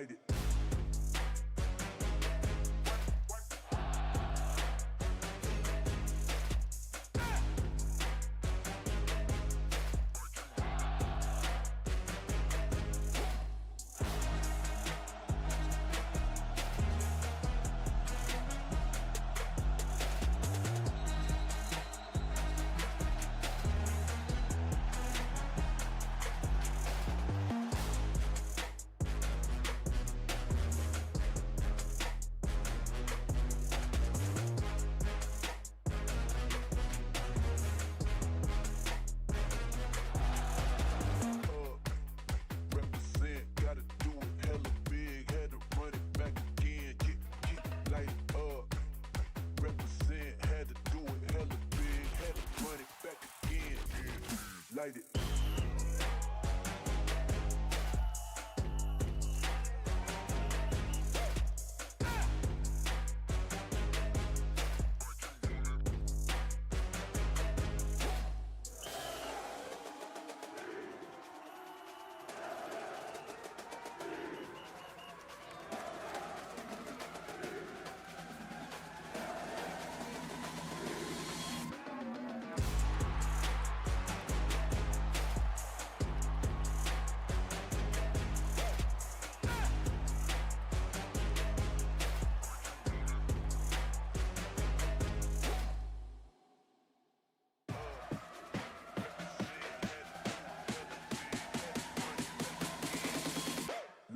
Light it. Light it.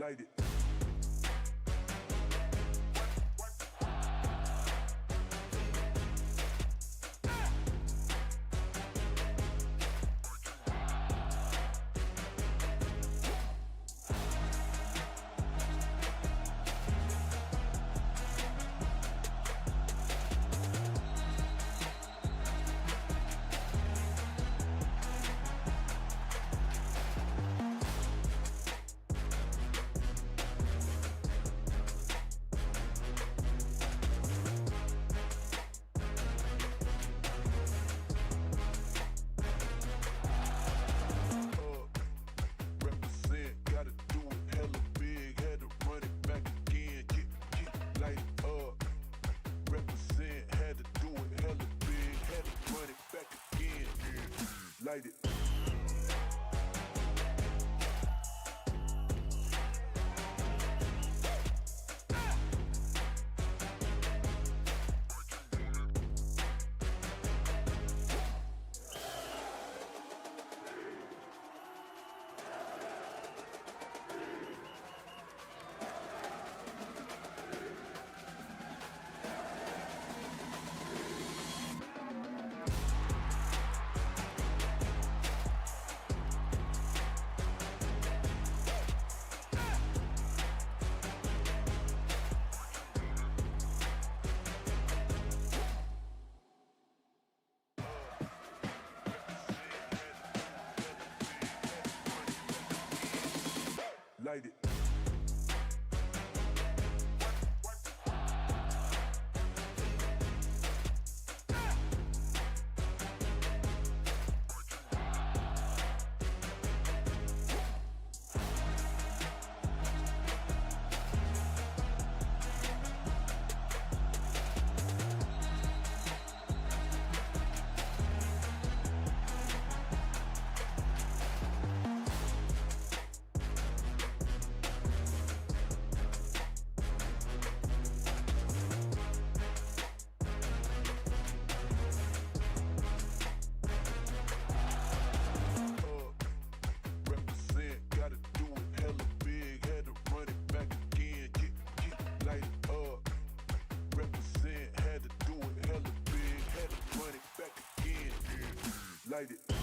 Light it. Light it. Light it. Light it.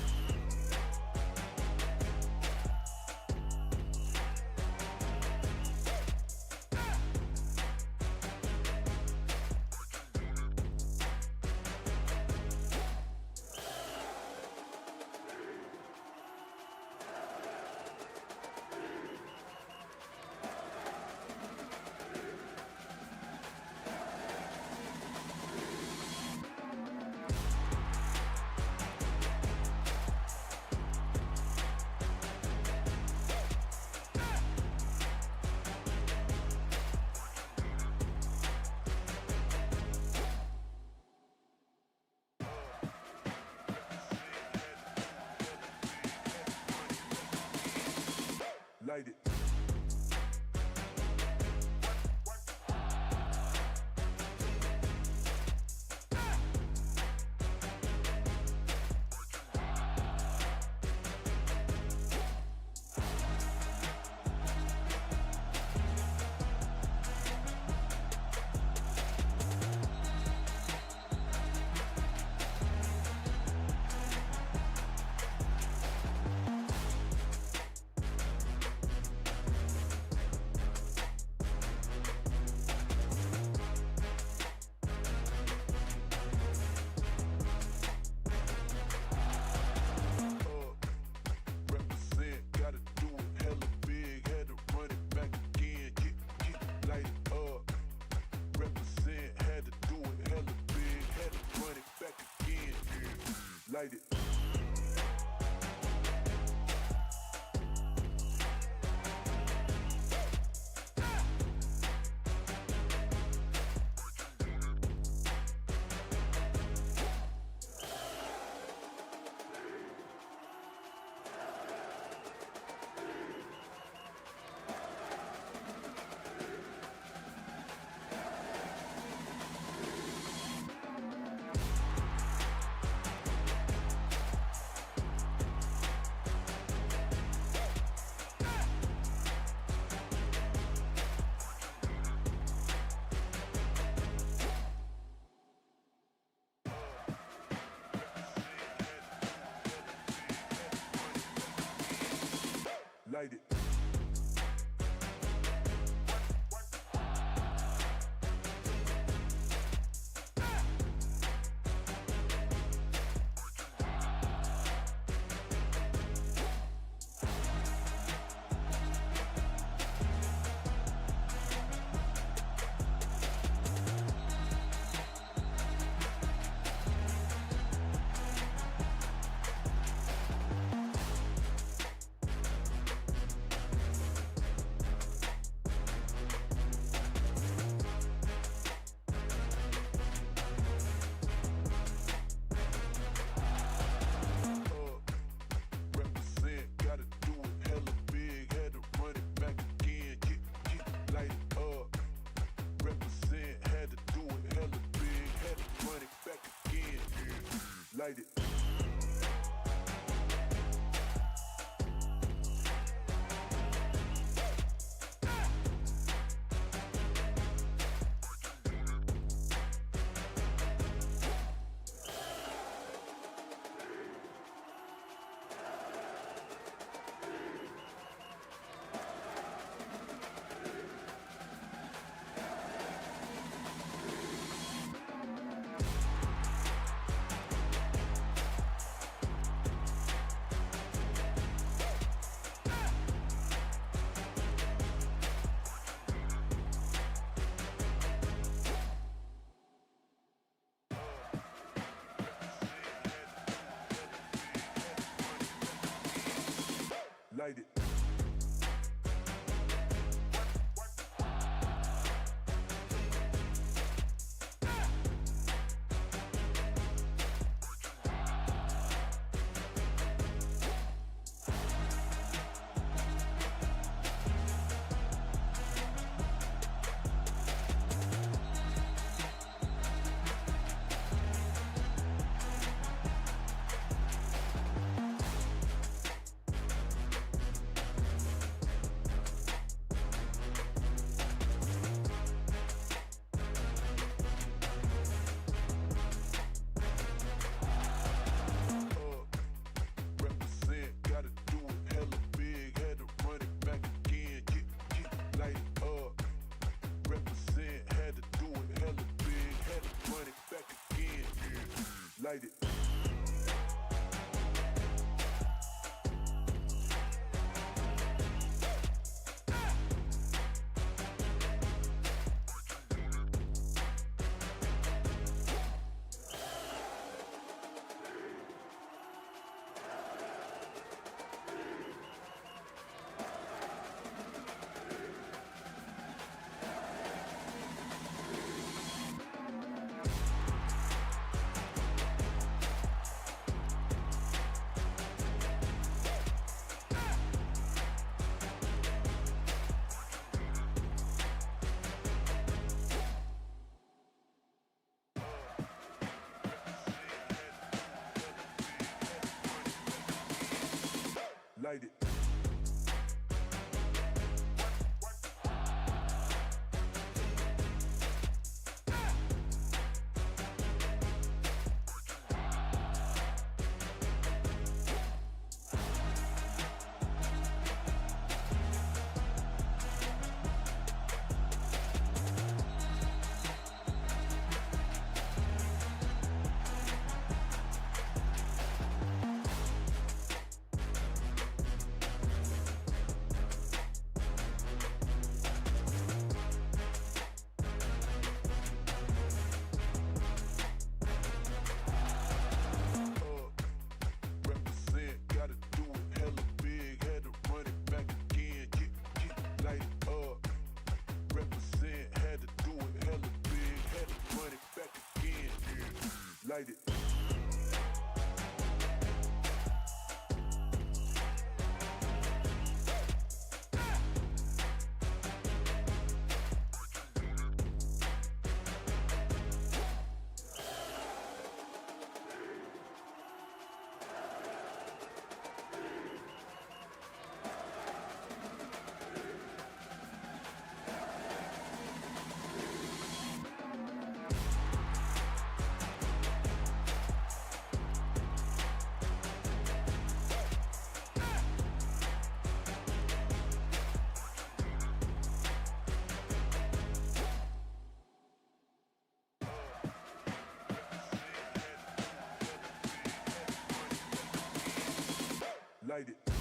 light it. Light it. Light it. Light it. Light it. Light it. light it. Light it. Light it.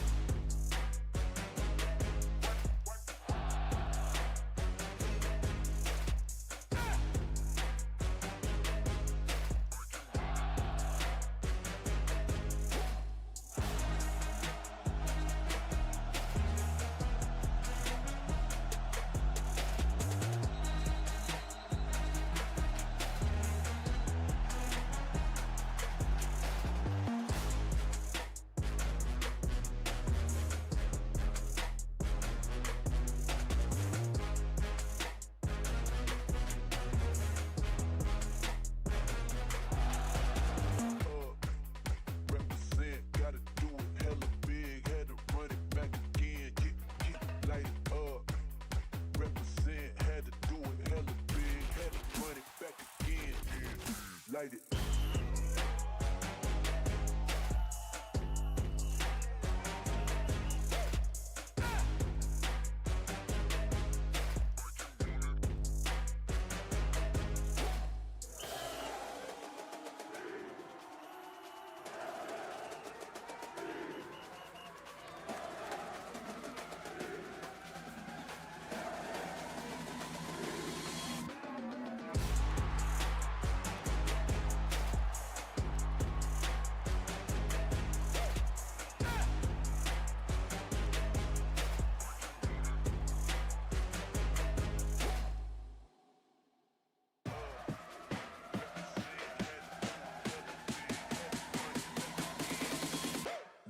Light it.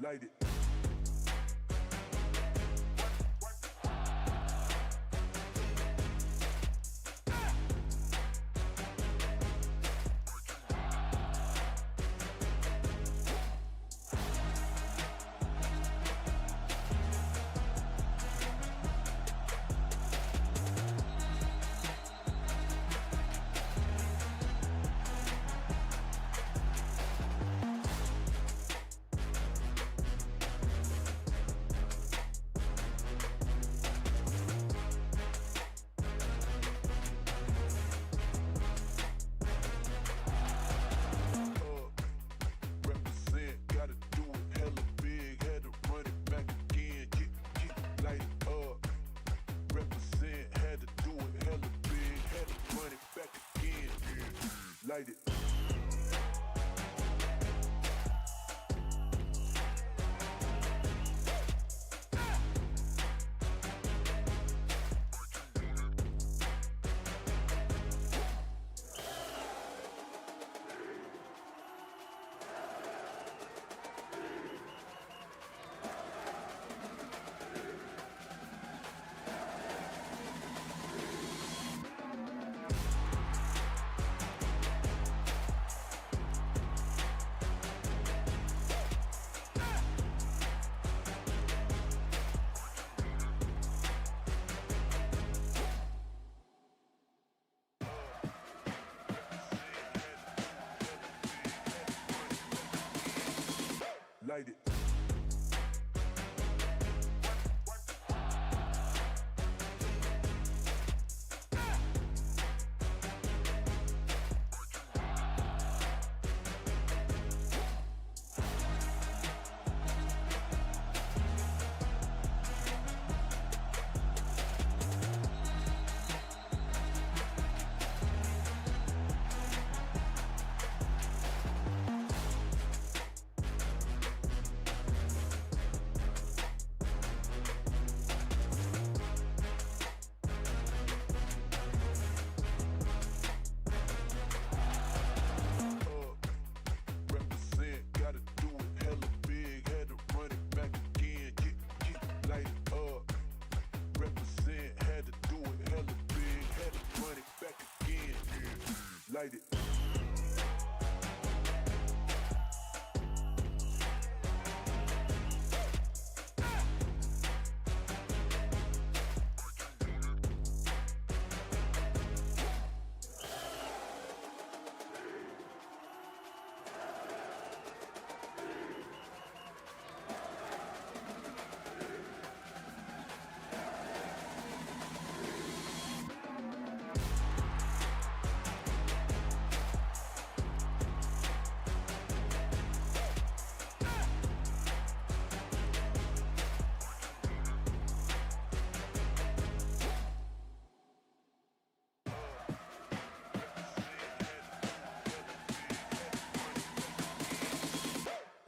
Light it. light it.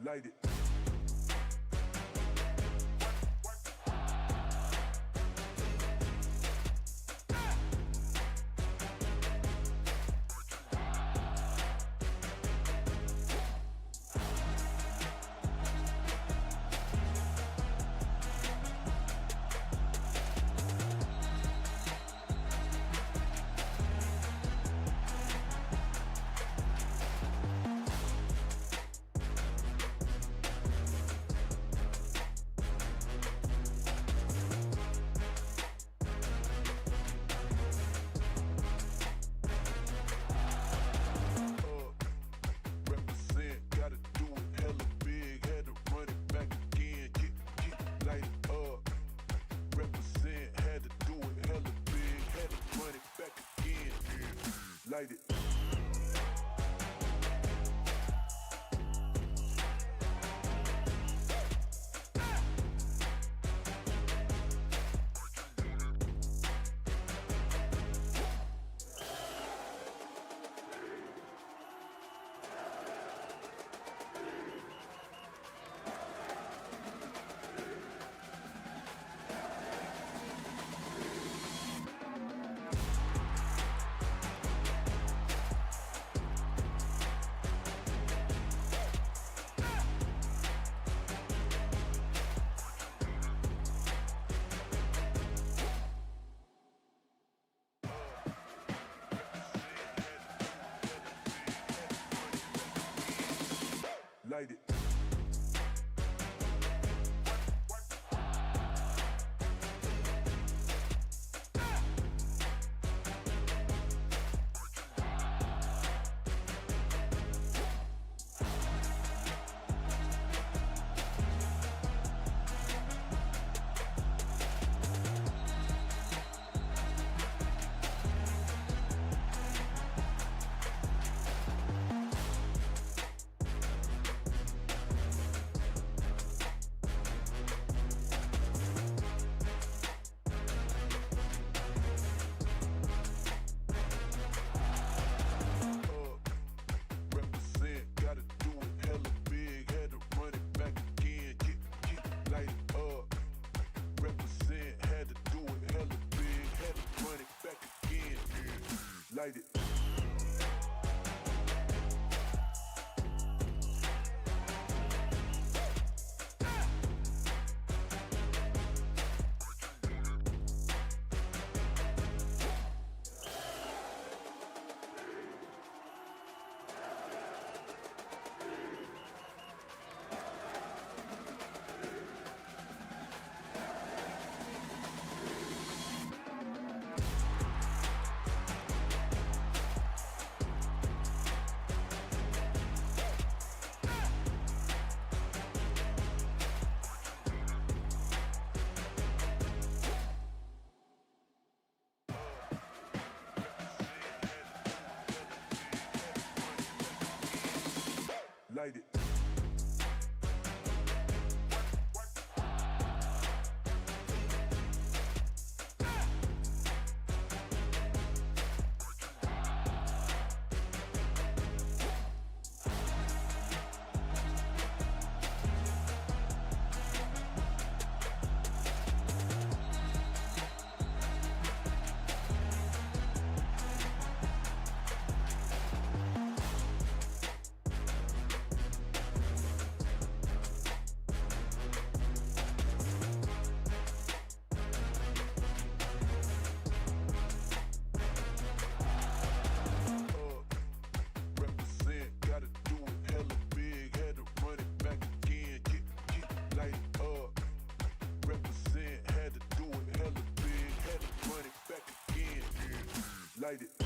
Light it. Light it. Light it. Light it. light it.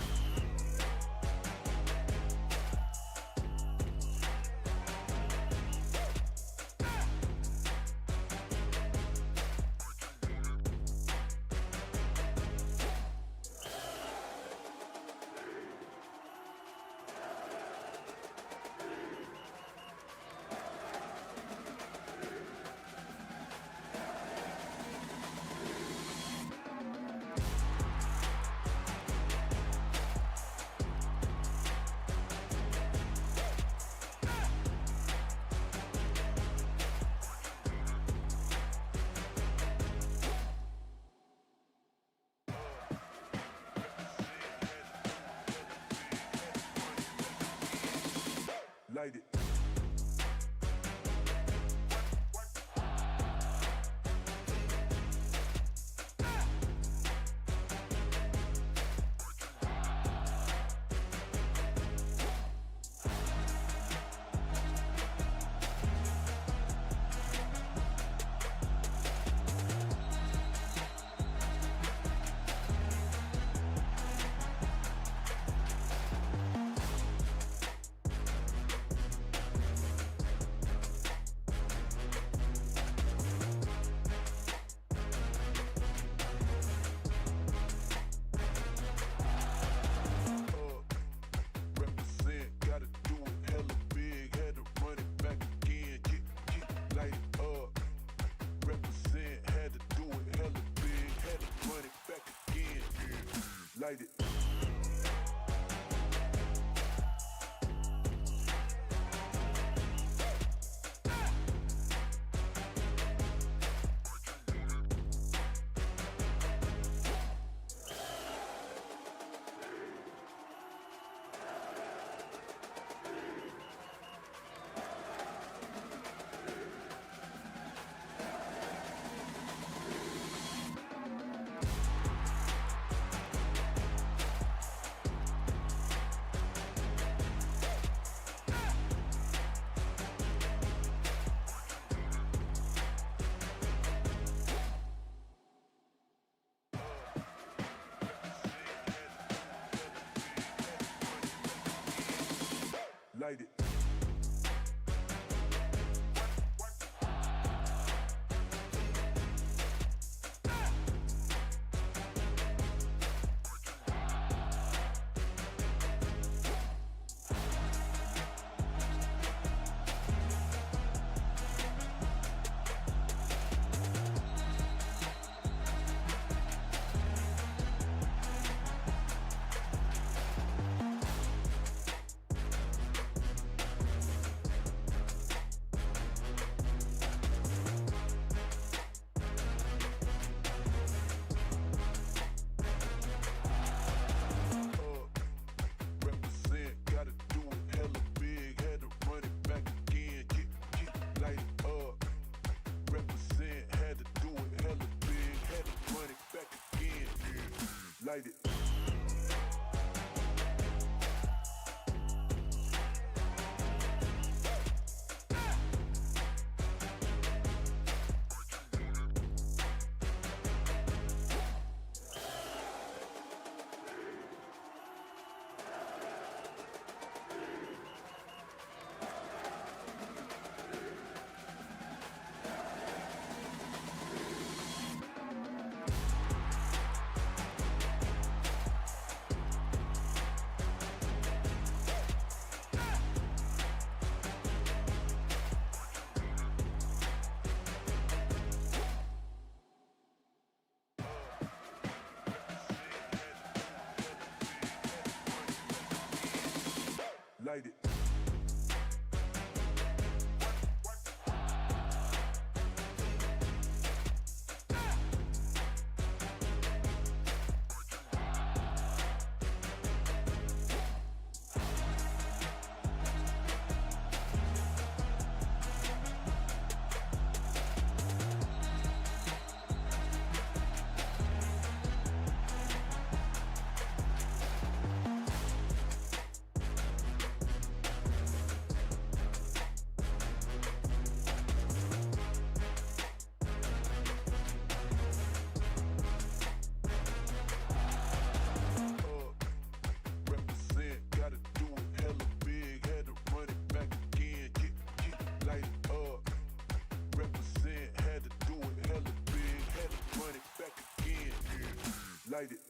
Light it. Light it. Light it. Light it. light it.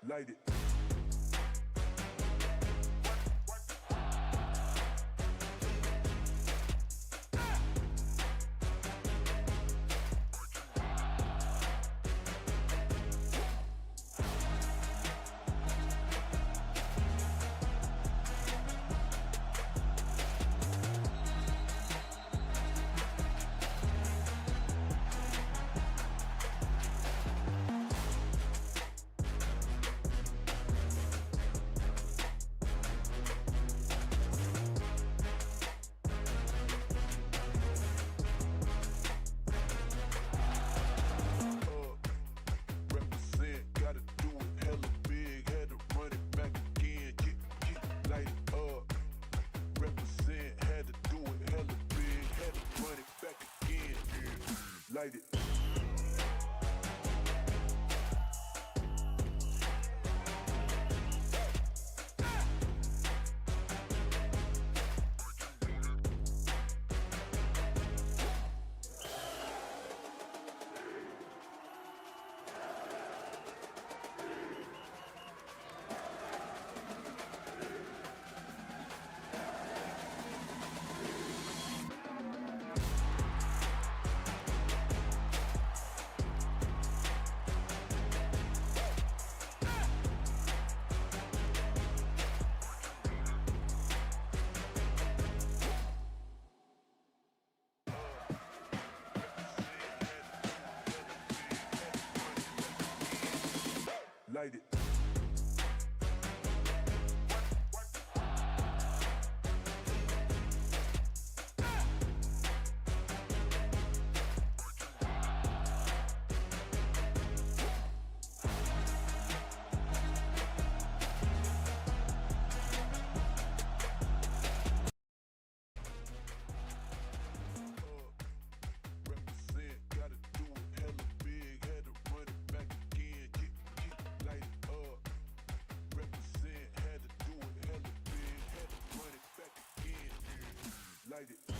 Light it. Light it. Light it. Light it.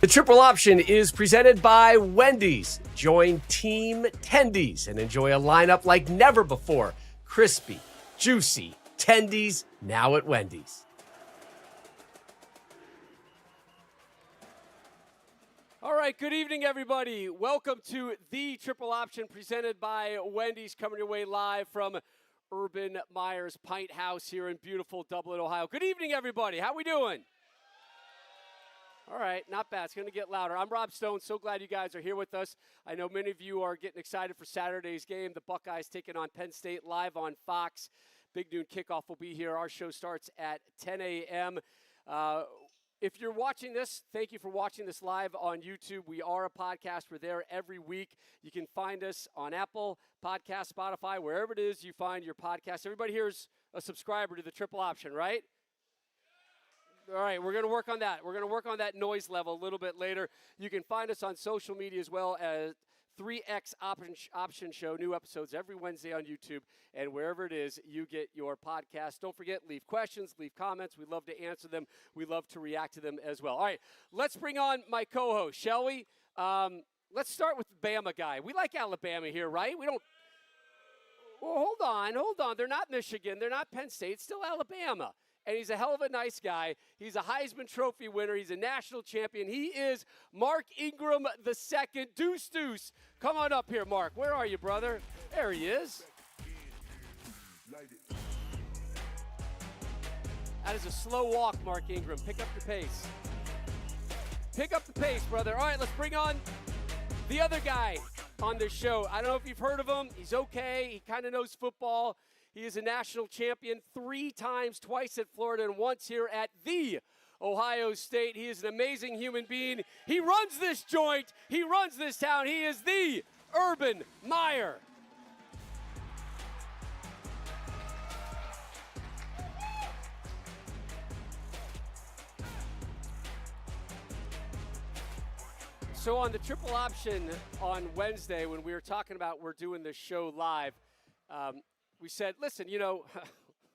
The triple option is presented by Wendy's. Join Team Tendy's and enjoy a lineup like never before. Crispy, juicy Tendy's, now at Wendy's. All right, good evening, everybody. Welcome to the triple option presented by Wendy's, coming your way live from Urban Meyer's Pint House here in beautiful Dublin, Ohio. Good evening, everybody. How we doing? All right, not bad. It's going to get louder. I'm Rob Stone. So glad you guys are here with us. I know many of you are getting excited for Saturday's game. The Buckeyes taking on Penn State live on Fox. Big noon kickoff will be here. Our show starts at 10 a.m. If you're watching this, thank you for watching this live on YouTube. We are a podcast. We're there every week. You can find us on Apple Podcast, Spotify, wherever it is you find your podcast. Everybody here is a subscriber to the triple option, right? All right, we're going to work on that. We're going to work on that noise level a little bit later. You can find us on social media as well as 3X Option Show, new episodes every Wednesday on YouTube, and wherever it is you get your podcast. Don't forget, leave questions, leave comments. We love to answer them. We love to react to them as well. All right, let's bring on my co-host, shall we? Let's start with the Bama guy. We like Alabama here, right? We don't. Well, hold on. They're not Michigan. They're not Penn State. It's still Alabama. And he's a hell of a nice guy. He's a Heisman Trophy winner. He's a national champion. He is Mark Ingram II. Deuce. Come on up here, Mark. Where are you, brother? There he is. That is a slow walk, Mark Ingram. Pick up your pace. Pick up the pace, brother. All right, let's bring on the other guy on this show. I don't know if you've heard of him. He's okay. He kind of knows football. He is a national champion 3 times, twice at Florida and once here at the Ohio State. He is an amazing human being. He runs this joint. He runs this town. He is the Urban Meyer. So on the triple option on Wednesday, when we were talking about we're doing this show live, we said, listen, you know,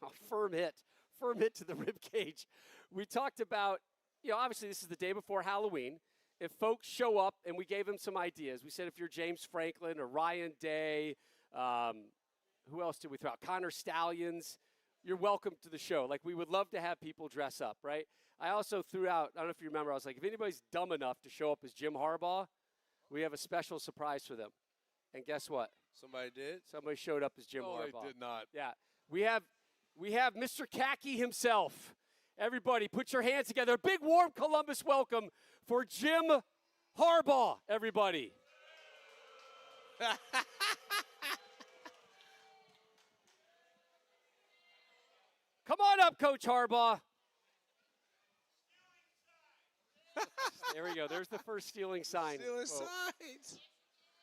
a firm hit to the rib cage. We talked about, you know, obviously this is the day before Halloween. If folks show up, and we gave them some ideas. We said if you're James Franklin or Ryan Day, who else did we throw out? Connor Stallions, you're welcome to the show. Like, we would love to have people dress up, right? I also threw out, I don't know if you remember, I was like, if anybody's dumb enough to show up as Jim Harbaugh, we have a special surprise for them. And guess what? Somebody did? Somebody showed up as Jim Harbaugh. No, they did not. Yeah. We have Mr. Khaki himself. Everybody, put your hands together. A big warm Columbus welcome for Jim Harbaugh, everybody. Come on up, Coach Harbaugh. There we go. There's the first stealing sign. Stealing signs.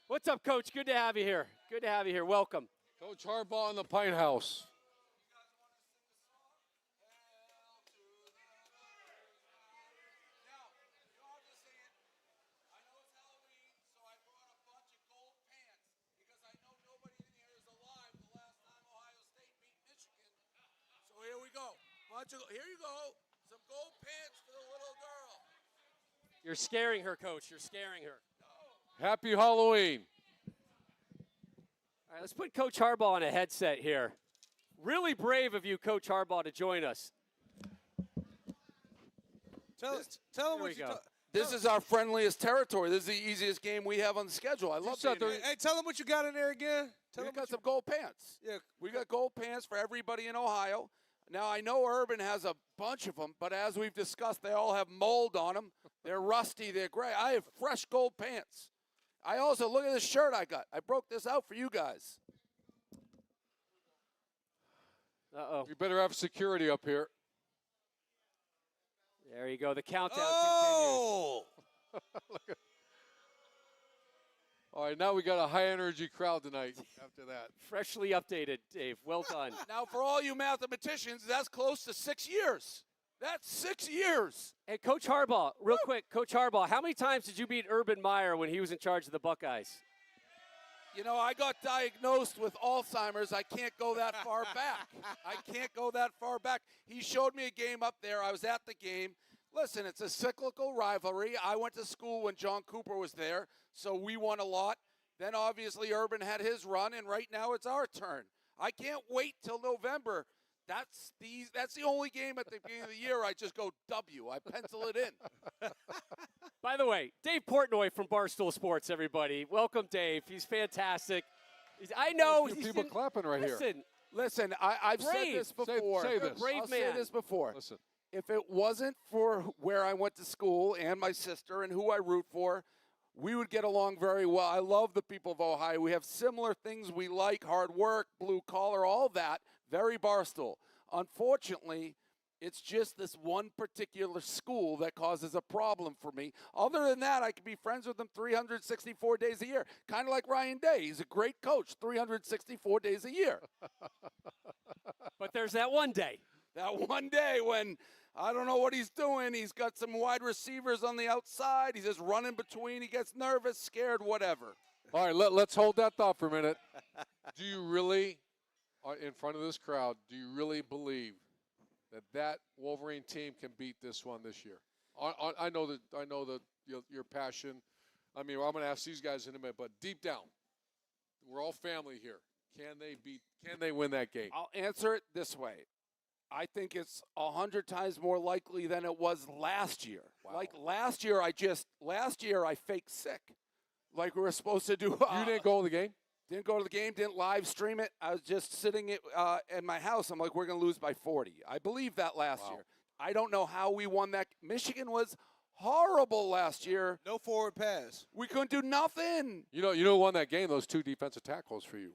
What's up, Coach? Good to have you here. Good to have you here. Welcome. Coach Harbaugh in the Pint House. Here you go. Some gold pants for the little girl. You're scaring her, Coach. You're scaring her. Happy Halloween. All right, let's put Coach Harbaugh on a headset here. Really brave of you, Coach Harbaugh, to join us. Tell him what you This is our friendliest territory. This is the easiest game we have on the schedule. I love it. Hey, tell him what you got in there again. We got some gold pants. Yeah. We got gold pants for everybody in Ohio. Now, I know Urban has a bunch of them, but as we've discussed, they all have mold on them. They're rusty. They're gray. I have fresh gold pants. I also, look at this shirt I got. I broke this out for you guys. Uh-oh. You better have security up here. There you go. The countdown Oh! continues. All right, now we got a high-energy crowd tonight after that. Freshly updated, Dave. Well done. Now, for all you mathematicians, that's close to 6 years. That's 6 years. And Coach Harbaugh, real quick, Coach Harbaugh, how many times did you beat Urban Meyer when he was in charge of the Buckeyes? You know, I got diagnosed with Alzheimer's. I can't go that far back. I can't go that far back. He showed me a game up there. I was at the game. Listen, it's a cyclical rivalry. I went to school when John Cooper was there, so we won a lot. Then, obviously, Urban had his run, and right now it's our turn. I can't wait till November. That's the only game at the beginning of the year I just go W. I pencil it in. By the way, Dave Portnoy from Barstool Sports, everybody. Welcome, Dave. He's fantastic. I know. He's people clapping right here. Listen, I've said Brave. this before. Say this. Brave I'll man. say this before. Listen. If it wasn't for where I went to school and my sister and who I root for, we would get along very well. I love the people of Ohio. We have similar things we like, hard work, blue collar, all that, very Barstool. Unfortunately, it's just this one particular school that causes a problem for me. Other than that, I can be friends with them 364 days a year, kind of like Ryan Day. He's a great coach 364 days a year. But there's that one day. That one day when I don't know what he's doing. He's got some wide receivers on the outside. He's just running between. He gets nervous, scared, whatever. All right, let's hold that thought for a minute. Do you really, in front of this crowd, do you really believe that Wolverine team can beat this one this year? I know that your passion. I mean, I'm going to ask these guys in a minute, but deep down, we're all family here. Can they win that game? I'll answer it this way. I think it's 100 times more likely than it was last year. Wow. Like last year I faked sick. Like we were supposed to do. You didn't go to the game? Didn't go to the game, didn't live stream it. I was just sitting in my house. I'm like, we're going to lose by 40. I believed that last year. I don't know how we won that. Michigan was horrible last year. No forward pass. We couldn't do nothing. You know who won that game? Those 2 defensive tackles for you.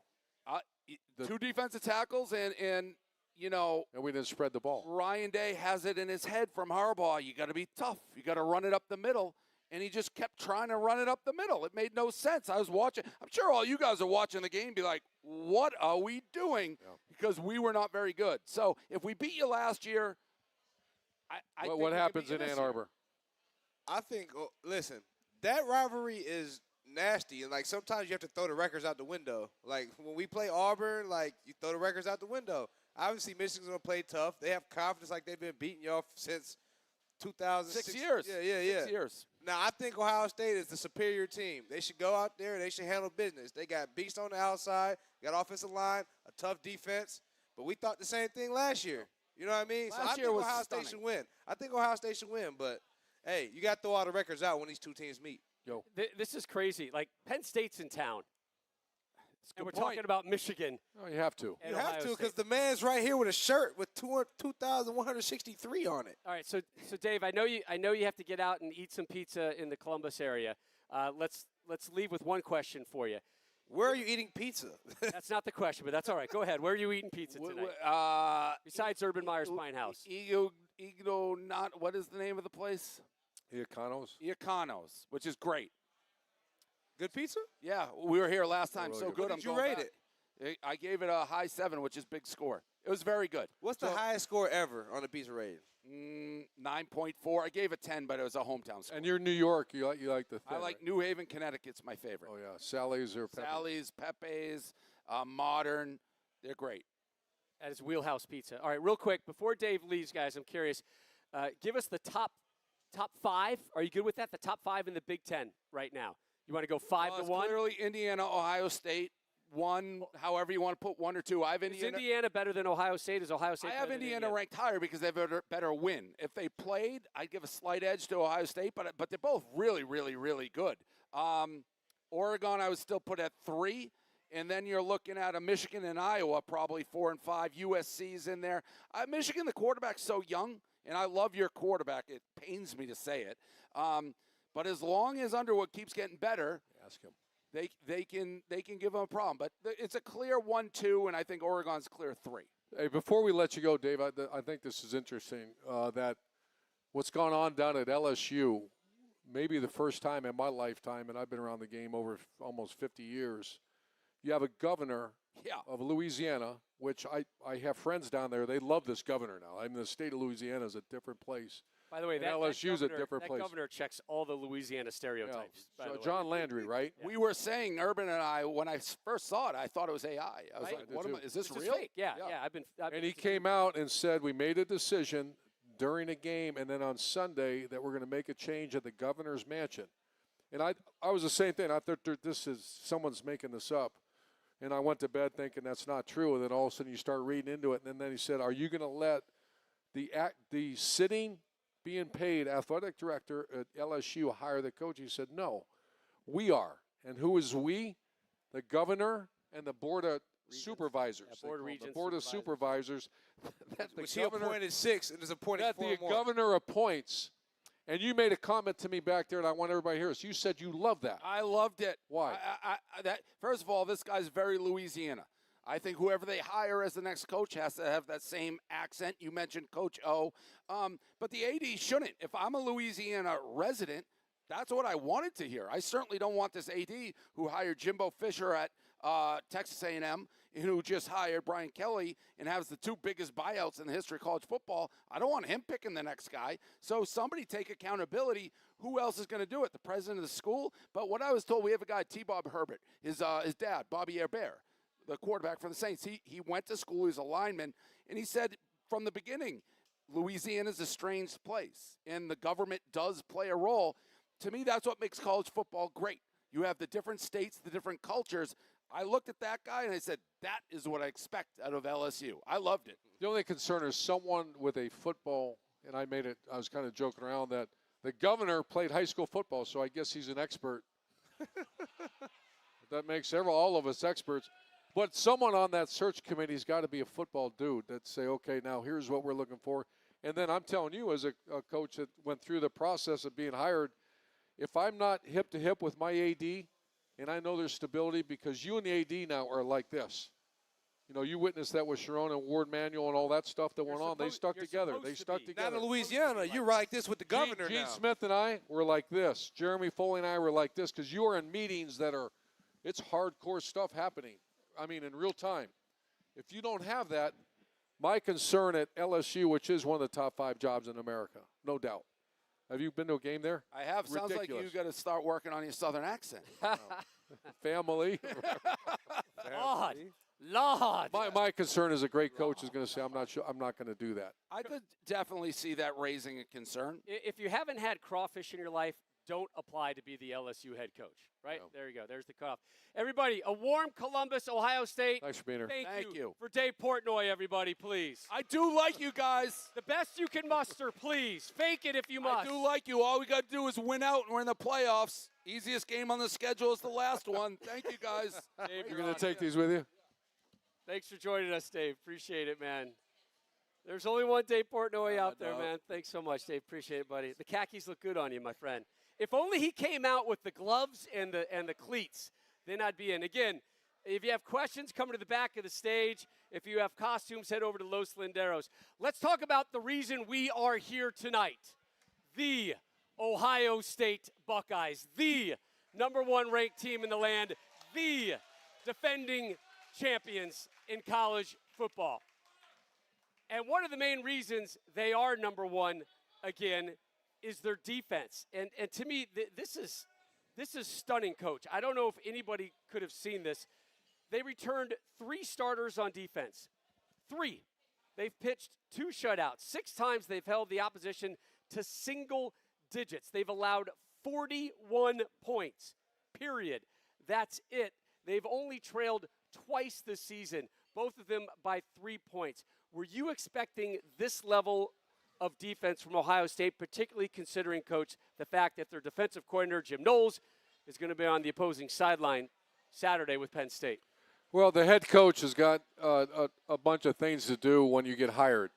2 defensive tackles and you know. And we didn't spread the ball. Ryan Day has it in his head from Harbaugh. You got to be tough. You got to run it up the middle. And he just kept trying to run it up the middle. It made no sense. I was watching. I'm sure all you guys are watching the game be like, what are we doing? Yeah. Because we were not very good. So if we beat you last year, I think what happens in Ann Arbor? I think, listen, that rivalry is nasty. And, like, sometimes you have to throw the records out the window. Like, when we play Auburn, like, you throw the records out the window. Obviously, Michigan's going to play tough. They have confidence like they've been beating y'all since 2006. 6 years. Yeah. 6 years. Now, I think Ohio State is the superior team. They should go out there. They should handle business. They got beasts on the outside, got offensive line, a tough defense. But we thought the same thing last year. You know what I mean? Last so year was Ohio stunning. State should win. I think Ohio State should win. But, hey, you got to throw all the records out when these two teams meet. Yo. This is crazy. Like, Penn State's in town. And we're point. talking about Michigan. Oh, you have to. and You have Ohio to State. because the man's right here with a shirt with 2,163 on it. All right, so Dave, I know you have to get out and eat some pizza in the Columbus area. Let's leave with one question for you. Where are you eating pizza? That's not the question, but that's all right. Go ahead. Where are you eating pizza tonight? Besides Urban Meyer's Pint House. What is the name of the place? Iaconos, which is great. Good pizza? Yeah, we were here last time. Really So good. good. What I'm did you going rate back. it? I gave it a high 7, which is big score. It was very good. What's the highest score ever on a pizza rating? 9.4. I gave it 10, but it was a hometown score. And you're New York. You like the thin, I like right? New Haven, Connecticut's my favorite. Oh, yeah. Sally's or Pepe's. Sally's, Pepe's, Modern. They're great. That is Wheelhouse Pizza. All right, real quick, before Dave leaves, guys, I'm curious. Give us the top 5. Are you good with that? The top 5 in the Big Ten right now. You want to go 5 to 1? Clearly Indiana, Ohio State, 1, however you want to put 1 or 2. I have Is Indiana better than Ohio State? Is Ohio State I better have than Indiana ranked higher because they have a better win. If they played, I'd give a slight edge to Ohio State, but they're both really, really, really good. Oregon, I would still put at 3. And then you're looking at a Michigan and Iowa, probably 4 and 5. USC's in there. Michigan, the quarterback's so young, and I love your quarterback. It pains me to say it. But as long as Underwood keeps getting better, Ask him. they can give him a problem. But it's a clear 1-2, and I think Oregon's clear 3. Hey, before we let you go, Dave, I think this is interesting that what's gone on down at LSU, maybe the first time in my lifetime, and I've been around the game over almost 50 years, you have a governor of Louisiana, which I have friends down there. They love this governor now. I mean, the state of Louisiana is a different place. By the way, that LSU's governor, a different that place. governor checks all the Louisiana stereotypes. by So the way. John Landry, right? We were saying, Urban and I, when I first saw it, I thought it was AI. I was Right. like, what is this It's real? fake. Yeah. I've been And he came out and said, we made a decision during a game and then on Sunday that we're going to make a change at the governor's mansion. And I was the same thing. I thought someone's making this up. And I went to bed thinking that's not true. And then all of a sudden you start reading into it. And then he said, are you going to let the sitting, being paid athletic director at LSU hire the coach? He said, no, we are. And who is we? The governor and the board of supervisors. Yeah, Board of They call it Regents, the board of supervisors. That the Was he governor, appointed 6 and is appointed that 4 the more? governor appoints. And you made a comment to me back there, and I want everybody to hear this. You said you love that. I loved it. Why? First of all, this guy's very Louisiana. I think whoever they hire as the next coach has to have that same accent. You mentioned Coach O. But the AD shouldn't. If I'm a Louisiana resident, that's what I wanted to hear. I certainly don't want this AD who hired Jimbo Fisher at Texas A&M, who just hired Brian Kelly and has the 2 biggest buyouts in the history of college football. I don't want him picking the next guy. So somebody take accountability. Who else is going to do it? The president of the school? But what I was told, we have a guy, T-Bob Herbert, his dad, Bobby Herbert, the quarterback for the Saints. He went to school. He was a lineman. And he said from the beginning, Louisiana's a strange place, and the government does play a role. To me, that's what makes college football great. You have the different states, the different cultures. I looked at that guy and I said, that is what I expect out of LSU. I loved it. The only concern is someone with a football, and I was kind of joking around that the governor played high school football, so I guess he's an expert. That makes all of us experts. But someone on that search committee's got to be a football dude that say, okay, now here's what we're looking for. And then I'm telling you, as a coach that went through the process of being hired, if I'm not hip to hip with my AD, and I know there's stability because you and the AD now are like this. You know, you witnessed that with Sharon and Ward Manuel and all that stuff that went on. They stuck together. They stuck together. Down in Louisiana, you're like this with the governor Gene now. Smith and I were like this. Jeremy Foley and I were like this because you are in meetings that are, it's hardcore stuff happening. I mean, in real time. If you don't have that, my concern at LSU, which is one of the top 5 jobs in America, no doubt. Have you been to a game there? I have. Sounds like you got to start working on your Southern accent. Family. Lord. My concern as a great coach is going to say, I'm not sure. I'm not going to do that. I could definitely see that raising a concern. If you haven't had crawfish in your life, don't apply to be the LSU head coach, right? No. There you go. There's the cutoff. Everybody, a warm Columbus, Ohio State. Thanks for being here. Thank you. For Dave Portnoy, everybody, please. I do like you guys. The best you can muster, please. Fake it if you must. I do like you. All we got to do is win out, and we're in the playoffs. Easiest game on the schedule is the last one. Thank you, guys. Dave, You're going to take these with you? Thanks for joining us, Dave. Appreciate it, man. There's only one Dave Portnoy out there, man. Thanks so much, Dave. Appreciate it, buddy. The khakis look good on you, my friend. If only he came out with the gloves and the cleats, then I'd be in. Again, if you have questions, come to the back of the stage. If you have costumes, head over to Los Linderos. Let's talk about the reason we are here tonight. The Ohio State Buckeyes, the #1 ranked team in the land, the defending champions in college football. And one of the main reasons they are #1 again is their defense. And to me, this is stunning, Coach. I don't know if anybody could have seen this. They returned 3 starters on defense. 3. They've pitched 2 shutouts. 6 times they've held the opposition to single digits. They've allowed 41 points, period. That's it. They've only trailed twice this season, both of them by 3 points. Were you expecting this level of defense from Ohio State, particularly considering, Coach, the fact that their defensive coordinator, Jim Knowles, is going to be on the opposing sideline Saturday with Penn State? Well, the head coach has got a bunch of things to do when you get hired.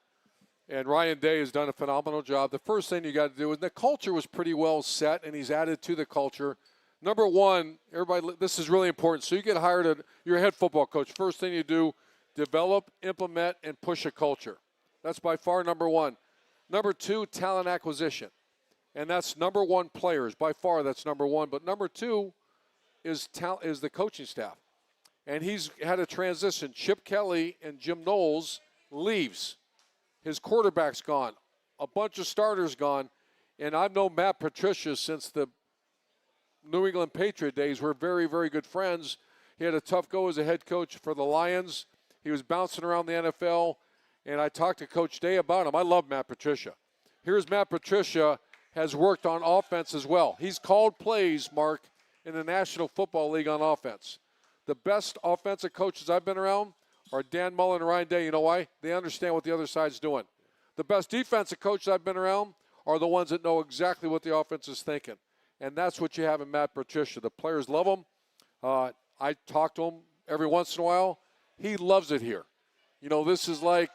And Ryan Day has done a phenomenal job. The first thing you got to do is the culture was pretty well set, and he's added to the culture. Number 1, everybody, this is really important. So you get hired, you're a head football coach. First thing you do, develop, implement, and push a culture. That's by far number 1. Number 2, talent acquisition. And that's number 1, players. By far, that's number 1. But number 2 is the coaching staff. And he's had a transition. Chip Kelly and Jim Knowles leaves. His quarterback's gone. A bunch of starters gone. And I've known Matt Patricia since the New England Patriot days. We're very, very good friends. He had a tough go as a head coach for the Lions. He was bouncing around the NFL. And I talked to Coach Day about him. I love Matt Patricia. Here's Matt Patricia, has worked on offense as well. He's called plays, Mark, in the National Football League on offense. The best offensive coaches I've been around are Dan Mullen and Ryan Day. You know why? They understand what the other side's doing. The best defensive coaches I've been around are the ones that know exactly what the offense is thinking. And that's what you have in Matt Patricia. The players love him. I talk to him every once in a while. He loves it here. You know, this is like,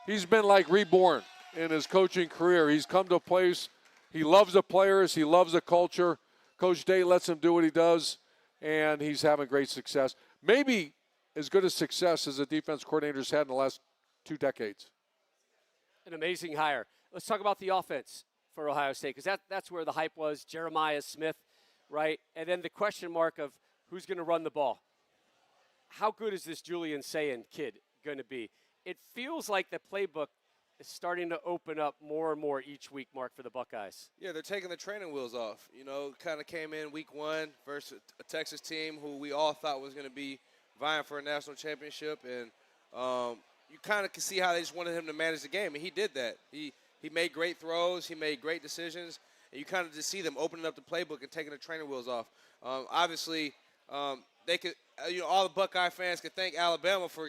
he's been like reborn in his coaching career. He's come to a place, he loves the players, he loves the culture. Coach Day lets him do what he does, and he's having great success. Maybe as good a success as a defense coordinator's had in the last 2 decades. An amazing hire. Let's talk about the offense for Ohio State, because that's where the hype was. Jeremiah Smith, right? And then the question mark of who's going to run the ball. How good is this Julian Sayin kid going to be? It feels like the playbook is starting to open up more and more each week, Mark, for the Buckeyes. Yeah, they're taking the training wheels off. You know, kind of came in week 1 versus a Texas team who we all thought was going to be vying for a national championship. And you kind of can see how they just wanted him to manage the game, and he did that. He made great throws. He made great decisions. And you kind of just see them opening up the playbook and taking the training wheels off. Obviously, they could, all the Buckeye fans could thank Alabama for,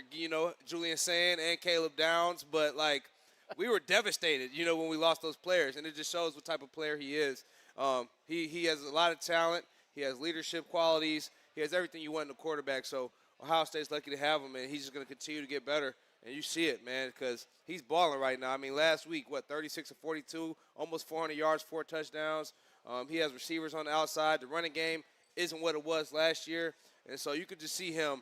Julian Sayin and Caleb Downs, but like we were devastated, when we lost those players, and it just shows what type of player he is. He has a lot of talent. He has leadership qualities. He has everything you want in a quarterback. So Ohio State's lucky to have him, and he's just going to continue to get better. And you see it, man, because he's balling right now. I mean, last week, 36 of 42, almost 400 yards, 4 touchdowns. He has receivers on the outside. The running game isn't what it was last year. And so you could just see him,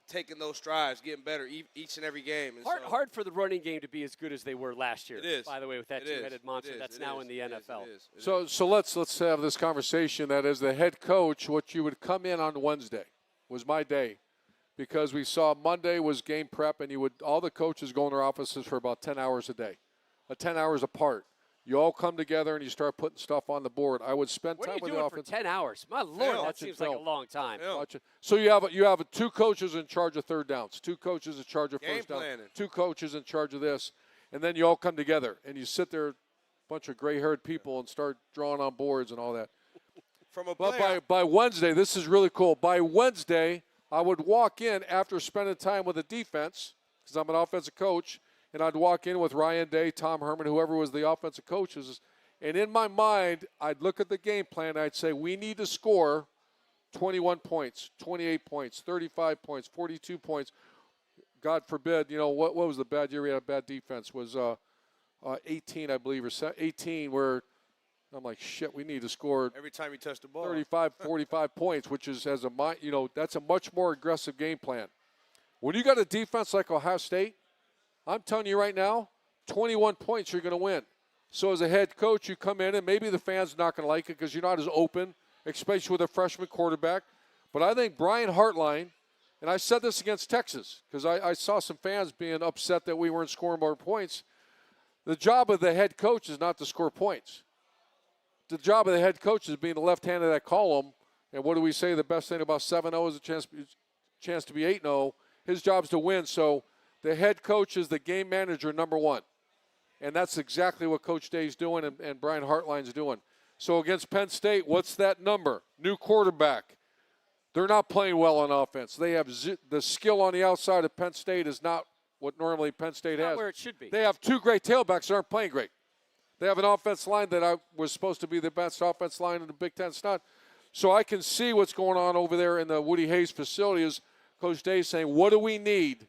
taking those strides, getting better each and every game. And hard for the running game to be as good as they were last year. It is. By the way, with that two-headed monster that's now in the NFL. So let's have this conversation that as the head coach, what you would come in on Wednesday was my day, because we saw Monday was game prep, and all the coaches go in their offices for about 10 hours a day, 10 hours apart. You all come together and you start putting stuff on the board. I would spend time with the offense. What are you doing for 10 hours? My Lord, that seems like a long time. So you have 2 coaches in charge of third downs, 2 coaches in charge of first down, 2 coaches in charge of this, and then you all come together and you sit there, a bunch of gray-haired people, and start drawing on boards and all that. But by Wednesday, this is really cool. By Wednesday, I would walk in after spending time with the defense, because I'm an offensive coach, and I'd walk in with Ryan Day, Tom Herman, whoever was the offensive coaches, and in my mind, I'd look at the game plan, and I'd say, we need to score 21 points, 28 points, 35 points, 42 points. God forbid, what was the bad year we had a bad defense? Was 18, I believe, or 18, where I'm like, shit, we need to score every time you touch the ball 35, 45 points, which is, that's a much more aggressive game plan. When you got a defense like Ohio State, I'm telling you right now, 21 points you're going to win. So as a head coach, you come in, and maybe the fans are not going to like it because you're not as open, especially with a freshman quarterback. But I think Brian Hartline, and I said this against Texas because I saw some fans being upset that we weren't scoring more points. The job of the head coach is not to score points. The job of the head coach is being the left hand of that column. And what do we say? The best thing about 7-0 is a chance to be 8-0. His job is to win. So the head coach is the game manager, number 1. And that's exactly what Coach Day's doing and Brian Hartline's doing. So against Penn State, what's that number? New quarterback. They're not playing well on offense. They have the skill on the outside of Penn State is not what normally Penn State has. Not where it should be. They have 2 great tailbacks that aren't playing great. They have an offense line that was supposed to be the best offense line in the Big Ten. It's not. So I can see what's going on over there in the Woody Hayes facility is Coach Day saying, what do we need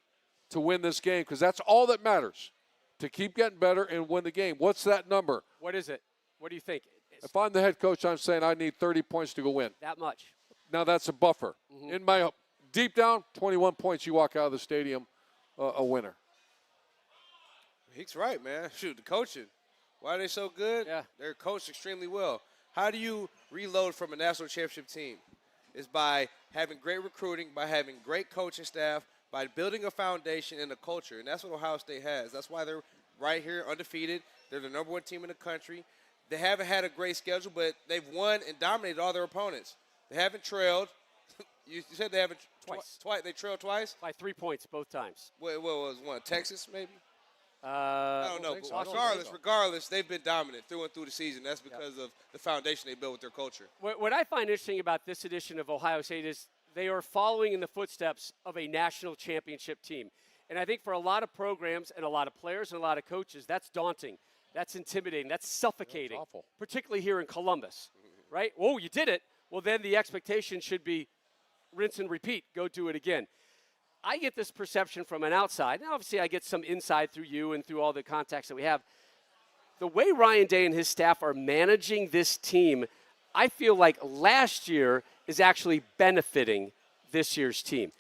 to win this game? Because that's all that matters, to keep getting better and win the game. What's that number? What is it? What do you think? If I'm the head coach, I'm saying I need 30 points to go win. That much. Now that's a buffer. Mm-hmm. In my deep down, 21 points, you walk out of the stadium a winner. He's right, man. Shoot, the coaching. Why are they so good? Yeah. They're coached extremely well. How do you reload from a national championship team? It's by having great recruiting, by having great coaching staff, by building a foundation and a culture. And that's what Ohio State has. That's why they're right here undefeated. They're the number 1 team in the country. They haven't had a great schedule, but they've won and dominated all their opponents. They haven't trailed. You said they haven't twice. They trailed twice? By 3 points both times. What was one? Texas, maybe? I don't know. But regardless, they've been dominant through and through the season. That's because of the foundation they built with their culture. What I find interesting about this edition of Ohio State is they are following in the footsteps of a national championship team. And I think for a lot of programs and a lot of players and a lot of coaches, that's daunting. That's intimidating. That's suffocating, that's awful. Particularly here in Columbus, right? Oh, you did it. Well, then the expectation should be rinse and repeat. Go do it again. I get this perception from an outside. Now, obviously, I get some inside through you and through all the contacts that we have. The way Ryan Day and his staff are managing this team, I feel like last year is actually benefiting this year's team.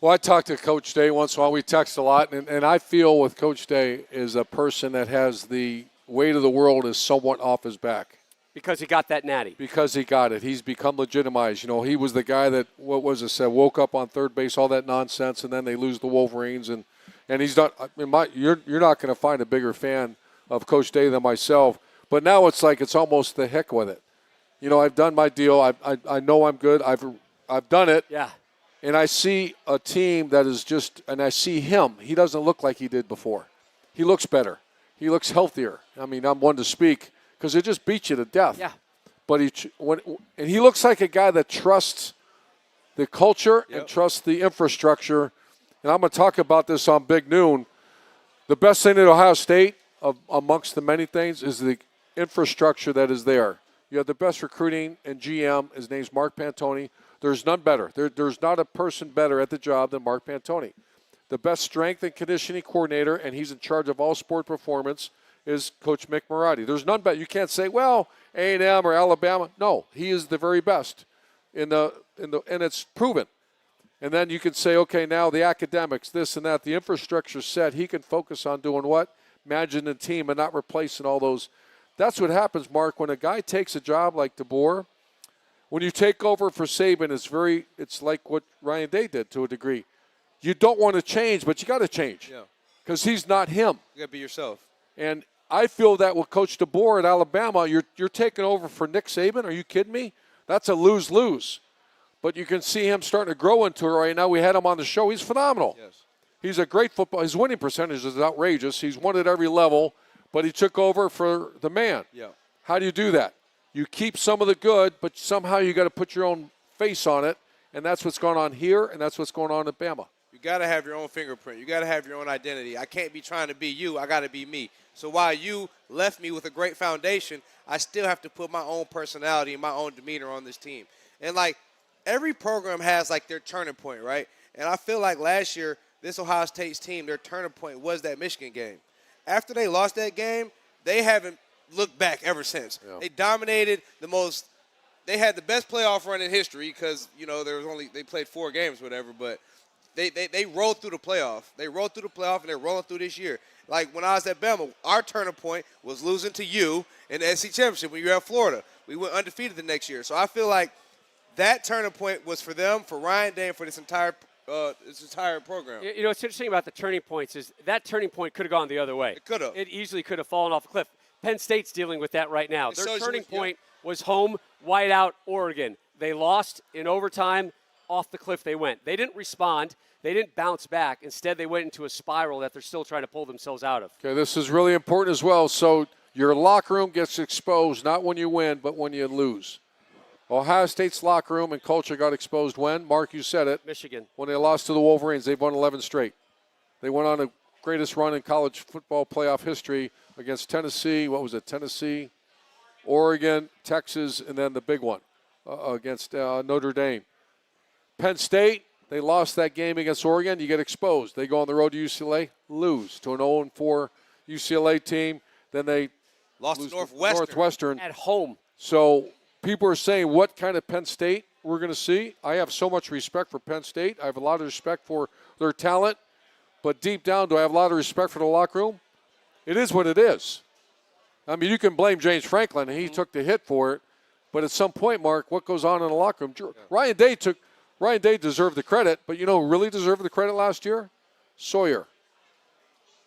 Well, I talk to Coach Day once in a while. We text a lot, and I feel with Coach Day is a person that has the weight of the world is somewhat off his back. Because he got that natty. Because he got it. He's become legitimized. He was the guy that, woke up on third base, all that nonsense, and then they lose the Wolverines. And he's done. You're not going to find a bigger fan of Coach Day than myself. But now it's like it's almost the heck with it. I've done my deal. I know I'm good. I've done it. Yeah. And I see a team that is just, and I see him. He doesn't look like he did before. He looks better. He looks healthier. I'm one to speak. Because it just beats you to death. Yeah. But he looks like a guy that trusts the culture and trusts the infrastructure. And I'm going to talk about this on Big Noon. The best thing at Ohio State, amongst the many things, is the infrastructure that is there. You have the best recruiting and GM. His name's Mark Pantoni. There's none better. There's not a person better at the job than Mark Pantoni. The best strength and conditioning coordinator, and he's in charge of all sport performance, is Coach Mick Marotti. There's none better. You can't say, well, A&M or Alabama. No, he is the very best and it's proven. And then you can say, okay, now the academics, this and that, the infrastructure set. He can focus on doing what? Managing the team and not replacing all those. That's what happens, Mark, when a guy takes a job like DeBoer. When you take over for Saban, it's like what Ryan Day did to a degree. You don't want to change, but you got to change because he's not him. You got to be yourself. And I feel that with Coach DeBoer at Alabama, you're taking over for Nick Saban. Are you kidding me? That's a lose-lose. But you can see him starting to grow into it right now. We had him on the show. He's phenomenal. Yes. He's a great football. His winning percentage is outrageous. He's won at every level, but he took over for the man. Yeah. How do you do that? You keep some of the good, but somehow you got to put your own face on it, and that's what's going on here, and that's what's going on at Bama. You got to have your own fingerprint. You got to have your own identity. I can't be trying to be you. I got to be me. So while you left me with a great foundation, I still have to put my own personality and my own demeanor on this team. And, like, every program has, like, their turning point, right? And I feel like last year, this Ohio State's team, their turning point was that Michigan game. After they lost that game, they haven't looked back ever since. Yeah. They dominated they had the best playoff run in history because, they played 4 games, whatever, but they rolled through the playoff. They rolled through the playoff, and they're rolling through this year. Like when I was at Bama, our turning point was losing to you in the SEC Championship when you were at Florida. We went undefeated the next year. So I feel like that turning point was for them, for Ryan Day, and for this entire program. You know, what's interesting about the turning points is that turning point could have gone the other way. It could have. It easily could have fallen off a cliff. Penn State's dealing with that right now. Their turning point was home, whiteout, Oregon. They lost in overtime. Off the cliff they went. They didn't respond. They didn't bounce back. Instead, they went into a spiral that they're still trying to pull themselves out of. Okay, this is really important as well. So your locker room gets exposed, not when you win, but when you lose. Ohio State's locker room and culture got exposed when? Mark, you said it. Michigan. When they lost to the Wolverines. They've won 11 straight. They went on the greatest run in college football playoff history against Tennessee. What was it? Tennessee, Oregon, Texas, and then the big one against Notre Dame. Penn State, they lost that game against Oregon. You get exposed. They go on the road to UCLA, lose to an 0-4 UCLA team. Then they lost to to Northwestern. At home. So people are saying what kind of Penn State we're going to see. I have so much respect for Penn State. I have a lot of respect for their talent. But deep down, do I have a lot of respect for the locker room? It is what it is. I mean, you can blame James Franklin, and he took the hit for it. But at some point, Mark, what goes on in the locker room? Yeah. Ryan Day deserved the credit, but you know who really deserved the credit last year? Sawyer.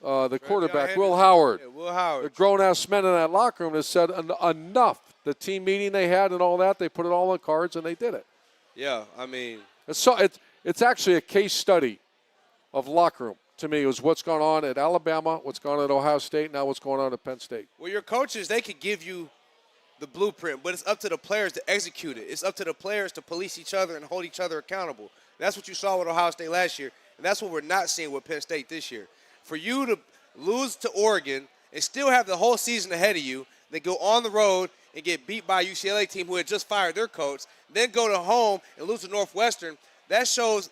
The quarterback, Will Howard. Yeah, Will Howard. The grown-ass men in that locker room that said enough. The team meeting they had and all that, they put it all on cards, and they did it. Yeah, I mean. It's actually a case study of locker room. To me, it was what's gone on at Alabama, what's gone on at Ohio State, now what's going on at Penn State. Well, your coaches, they could give you the blueprint, but it's up to the players to execute it. It's up to the players to police each other and hold each other accountable. That's what you saw with Ohio State last year, and that's what we're not seeing with Penn State this year. For you to lose to Oregon and still have the whole season ahead of you, then go on the road and get beat by a UCLA team who had just fired their coach, then go to home and lose to Northwestern, that shows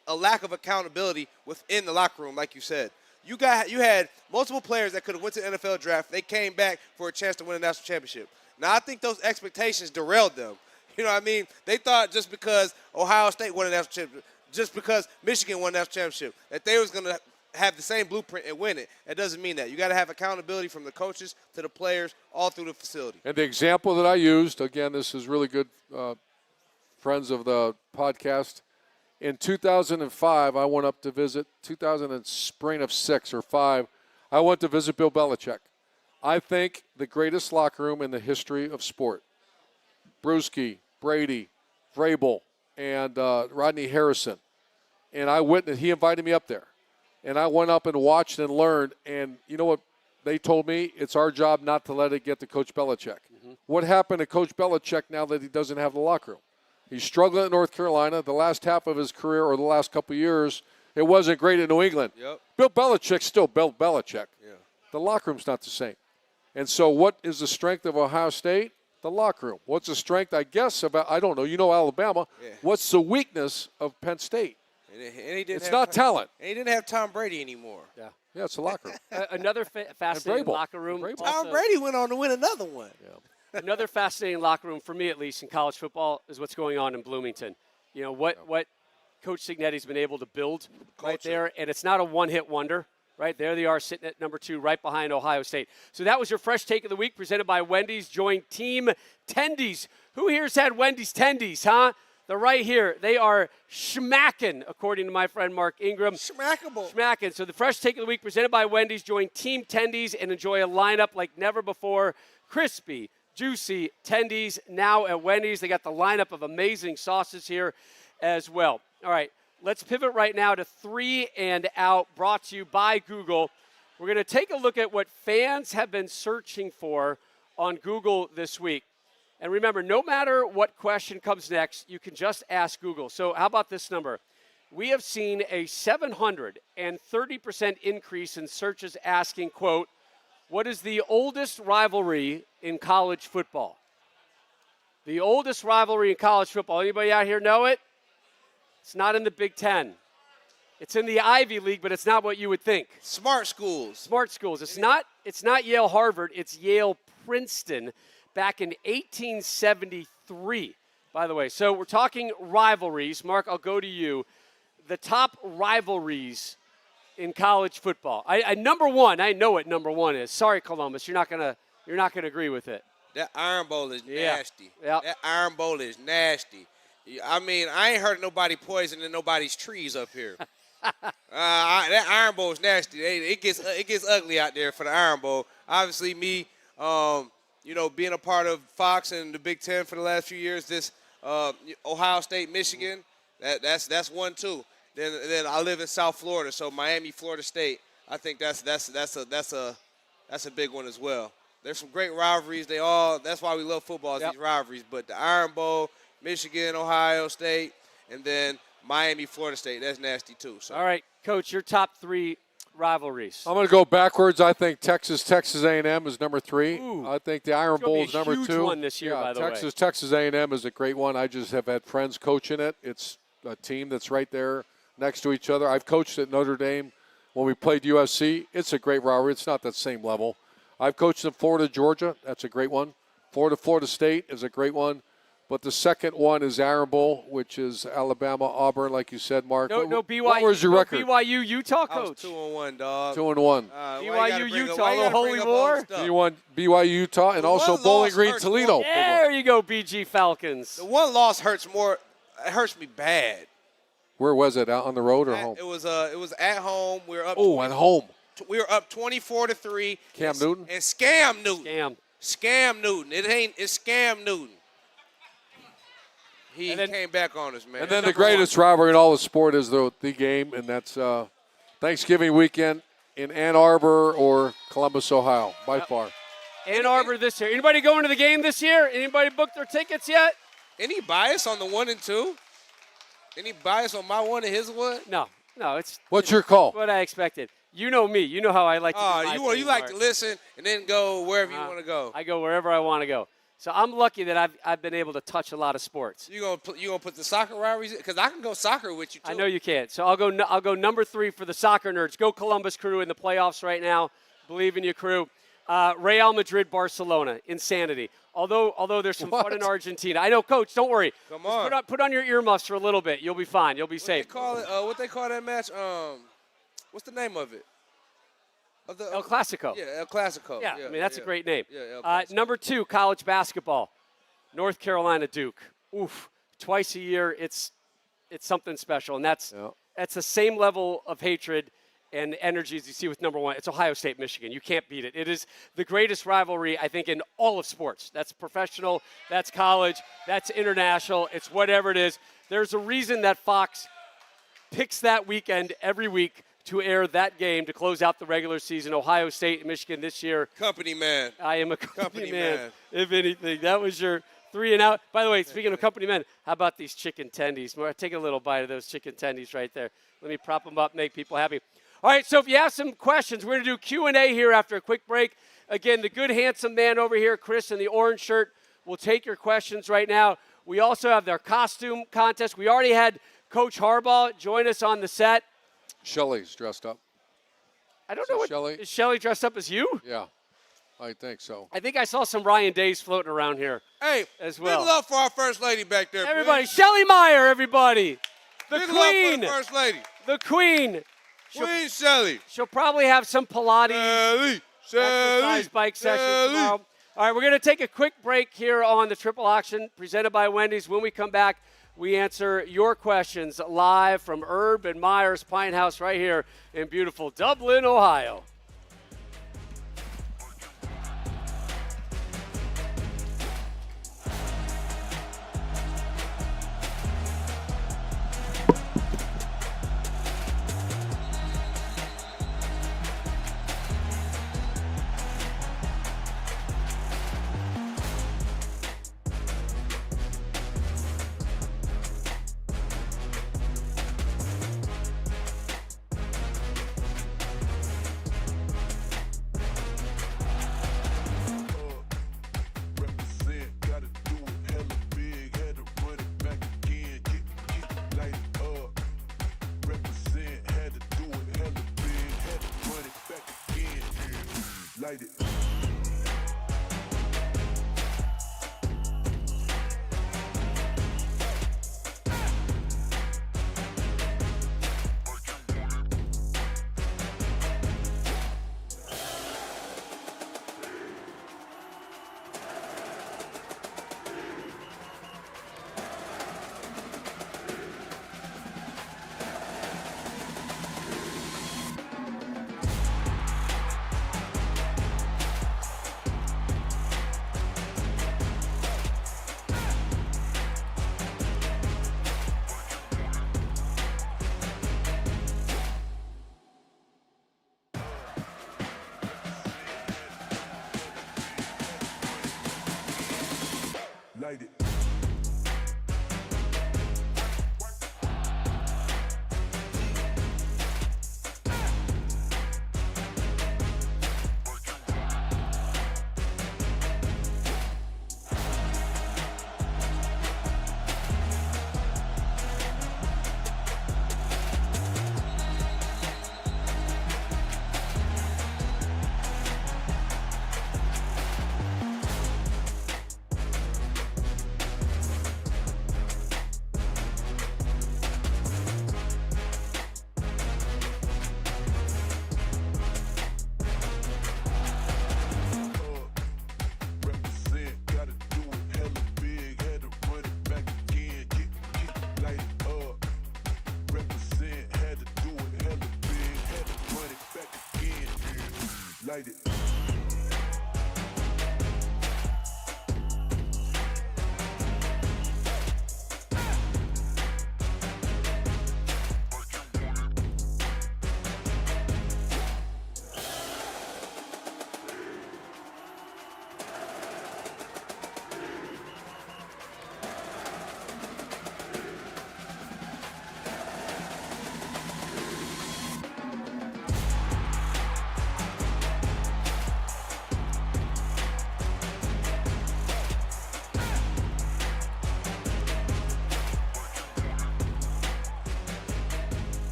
a lack of accountability within the locker room, like you said. You had multiple players that could have went to the NFL draft. They came back for a chance to win a national championship. Now, I think those expectations derailed them. You know what I mean? They thought just because Ohio State won a national championship, just because Michigan won a national championship, that they was going to have the same blueprint and win it. That doesn't mean that. You got to have accountability from the coaches to the players all through the facility. And the example that I used, again, this is really good, friends of the podcast. In 2005, I went up to visit, spring of 6 or 5, I went to visit Bill Belichick. I think the greatest locker room in the history of sport. Brewski, Brady, Vrabel, and Rodney Harrison. And he invited me up there. And I went up and watched and learned. And you know what they told me? It's our job not to let it get to Coach Belichick. Mm-hmm. What happened to Coach Belichick now that he doesn't have the locker room? He's struggling at North Carolina. The last half of his career or the last couple of years, it wasn't great in New England. Yep. Bill Belichick's still Bill Belichick. Yeah. The locker room's not the same. And so what is the strength of Ohio State? The locker room. What's the strength, I guess, about, I don't know, you know Alabama. Yeah. What's the weakness of Penn State? And he didn't It's have not talent. And he didn't have Tom Brady anymore. Yeah. Yeah, it's the locker room. Another fascinating Vrabel. locker room. Vrabel. also- Tom Brady went on to win another one. Another fascinating locker room for me, at least in college football, is what's going on in Bloomington. You know what Coach Cignetti's been able to build right Culture. there, and it's not a one-hit wonder. Right there, they are sitting at number 2, right behind Ohio State. So that was your fresh take of the week, presented by Wendy's. Join Team Tendy's. Who here's had Wendy's Tendies, huh? They're right here. They are schmacking, according to my friend Mark Ingram. Smackable. Schmacking. So the fresh take of the week, presented by Wendy's. Join Team Tendy's and enjoy a lineup like never before. Crispy, juicy Tendies now at Wendy's. They got the lineup of amazing sauces here as well. All right. Let's pivot right now to 3 and Out, brought to you by Google. We're going to take a look at what fans have been searching for on Google this week. And remember, no matter what question comes next, you can just ask Google. So how about this number? We have seen a 730% increase in searches asking, quote, what is the oldest rivalry in college football? The oldest rivalry in college football. Anybody out here know it? It's not in the Big Ten. It's in the Ivy League, but it's not what you would think. Smart schools. Smart schools. It's not Yale Harvard. It's Yale Princeton back in 1873, by the way. So we're talking rivalries. Mark, I'll go to you. The top rivalries in college football. I number one, I know what number one is. Sorry, Columbus, you're not gonna agree with it. That Iron Bowl is Yeah. nasty. Yep. That Iron Bowl is nasty. I mean, I ain't heard of nobody poisoning nobody's trees up here. That Iron Bowl is nasty. It gets ugly out there for the Iron Bowl. Obviously, me, being a part of Fox and the Big Ten for the last few years, this Ohio State, Michigan, that's one too. Then I live in South Florida, so Miami, Florida State. I think that's a big one as well. There's some great rivalries. That's why we love football, is Yep. these rivalries. But the Iron Bowl, Michigan, Ohio State, and then Miami, Florida State, that's nasty too. So. All right, Coach, your top 3 rivalries. I'm going to go backwards. I think Texas A&M is number 3. Ooh. I think the Iron It's gonna Bowl be is a number huge 2. one this year, by the way. Texas A&M is a great one. I just have had friends coaching it. It's a team that's right there next to each other. I've coached at Notre Dame when we played USC. It's a great rivalry. It's not that same level. I've coached in Florida, Georgia. That's a great one. Florida State is a great one. But the second one is Iron Bowl, which is Alabama, Auburn, like you said, Mark. No BYU. What was your record? BYU, Utah, I was Coach. 2-1, dog. 2-1. BYU, Utah, the Holy War. BYU, Utah, and The also one Bowling loss Green, hurts Toledo. more. There you go, BG Falcons. The one loss hurts more. It hurts me bad. Where was it? Out on the road or home? It was at home. We were up. Oh, at home. We were up 24-3. Cam Newton? And Scam Newton. Scam. Scam Newton. It's Scam Newton. He And then- came back on us, man. And then the greatest rivalry in all the sport is the game, and that's Thanksgiving weekend in Ann Arbor or Columbus, Ohio, by far. Ann Arbor this year. Anybody going to the game this year? Anybody booked their tickets yet? Any bias on the 1 and 2? Any bias on my 1 and his 1? No, it's What's your call? what I expected. You know me. You know how I like to do my You thing, like Mark. to listen and then go wherever you want to go. I go wherever I want to go. So I'm lucky that I've been able to touch a lot of sports. You gonna put the soccer rivalries? Because I can go soccer with you too. I know you can't. So I'll go number 3 for the soccer nerds. Go Columbus Crew in the playoffs right now. Believe in you, Crew. Real Madrid, Barcelona, insanity. Although there's some fun in Argentina. I know, Coach. Don't worry. Come Just on. put on your earmuffs for a little bit. You'll be fine. You'll be safe. What they call that match? What's the name of it? El Clasico. Yeah, El Clasico. Yeah, I mean, that's a great name. Yeah, El Clasico. Number 2, college basketball. North Carolina Duke. Oof. Twice a year, it's something special. And that's the same level of hatred and energy as you see with number 1. It's Ohio State, Michigan. You can't beat it. It is the greatest rivalry, I think, in all of sports. That's professional, that's college, that's international, it's whatever it is. There's a reason that Fox picks that weekend every week to air that game to close out the regular season. Ohio State and Michigan this year. Company man. I am a company man, if anything. That was your 3 and Out. By the way, speaking of company men, how about these chicken tendies? Take a little bite of those chicken tendies right there. Let me prop them up, make people happy. All right, so if you have some questions, we're going to do Q&A here after a quick break. Again, the good, handsome man over here, Chris, in the orange shirt, We'll take your questions right now. We also have their costume contest. We already had Coach Harbaugh join us on the set. Shelley's dressed up. I don't know what. Shelley? Is Shelley dressed up as you? Yeah, I think so. I think I saw some Ryan Days floating around here. Hey, as well. Big love for our first lady back there. Everybody, please. Shelley Meyer, everybody. The Big queen. love for the first lady. The queen. Queen Shelley. She'll probably have some Pilates exercise bike sessions Shelley. tomorrow. All right, we're going to take a quick break here on the Triple Auction presented by Wendy's. When we come back, we answer your questions live from Urban Meyer's Pint House right here in beautiful Dublin, Ohio. Represent, gotta do it hella big, had to run it back again, get light it up. Represent, had to do it hella big, had to run it back again, light it. Light it. Represent, gotta do it hella big, had to run it back again, get light it up. Represent, had to do it hella big, had to run it back again, light it.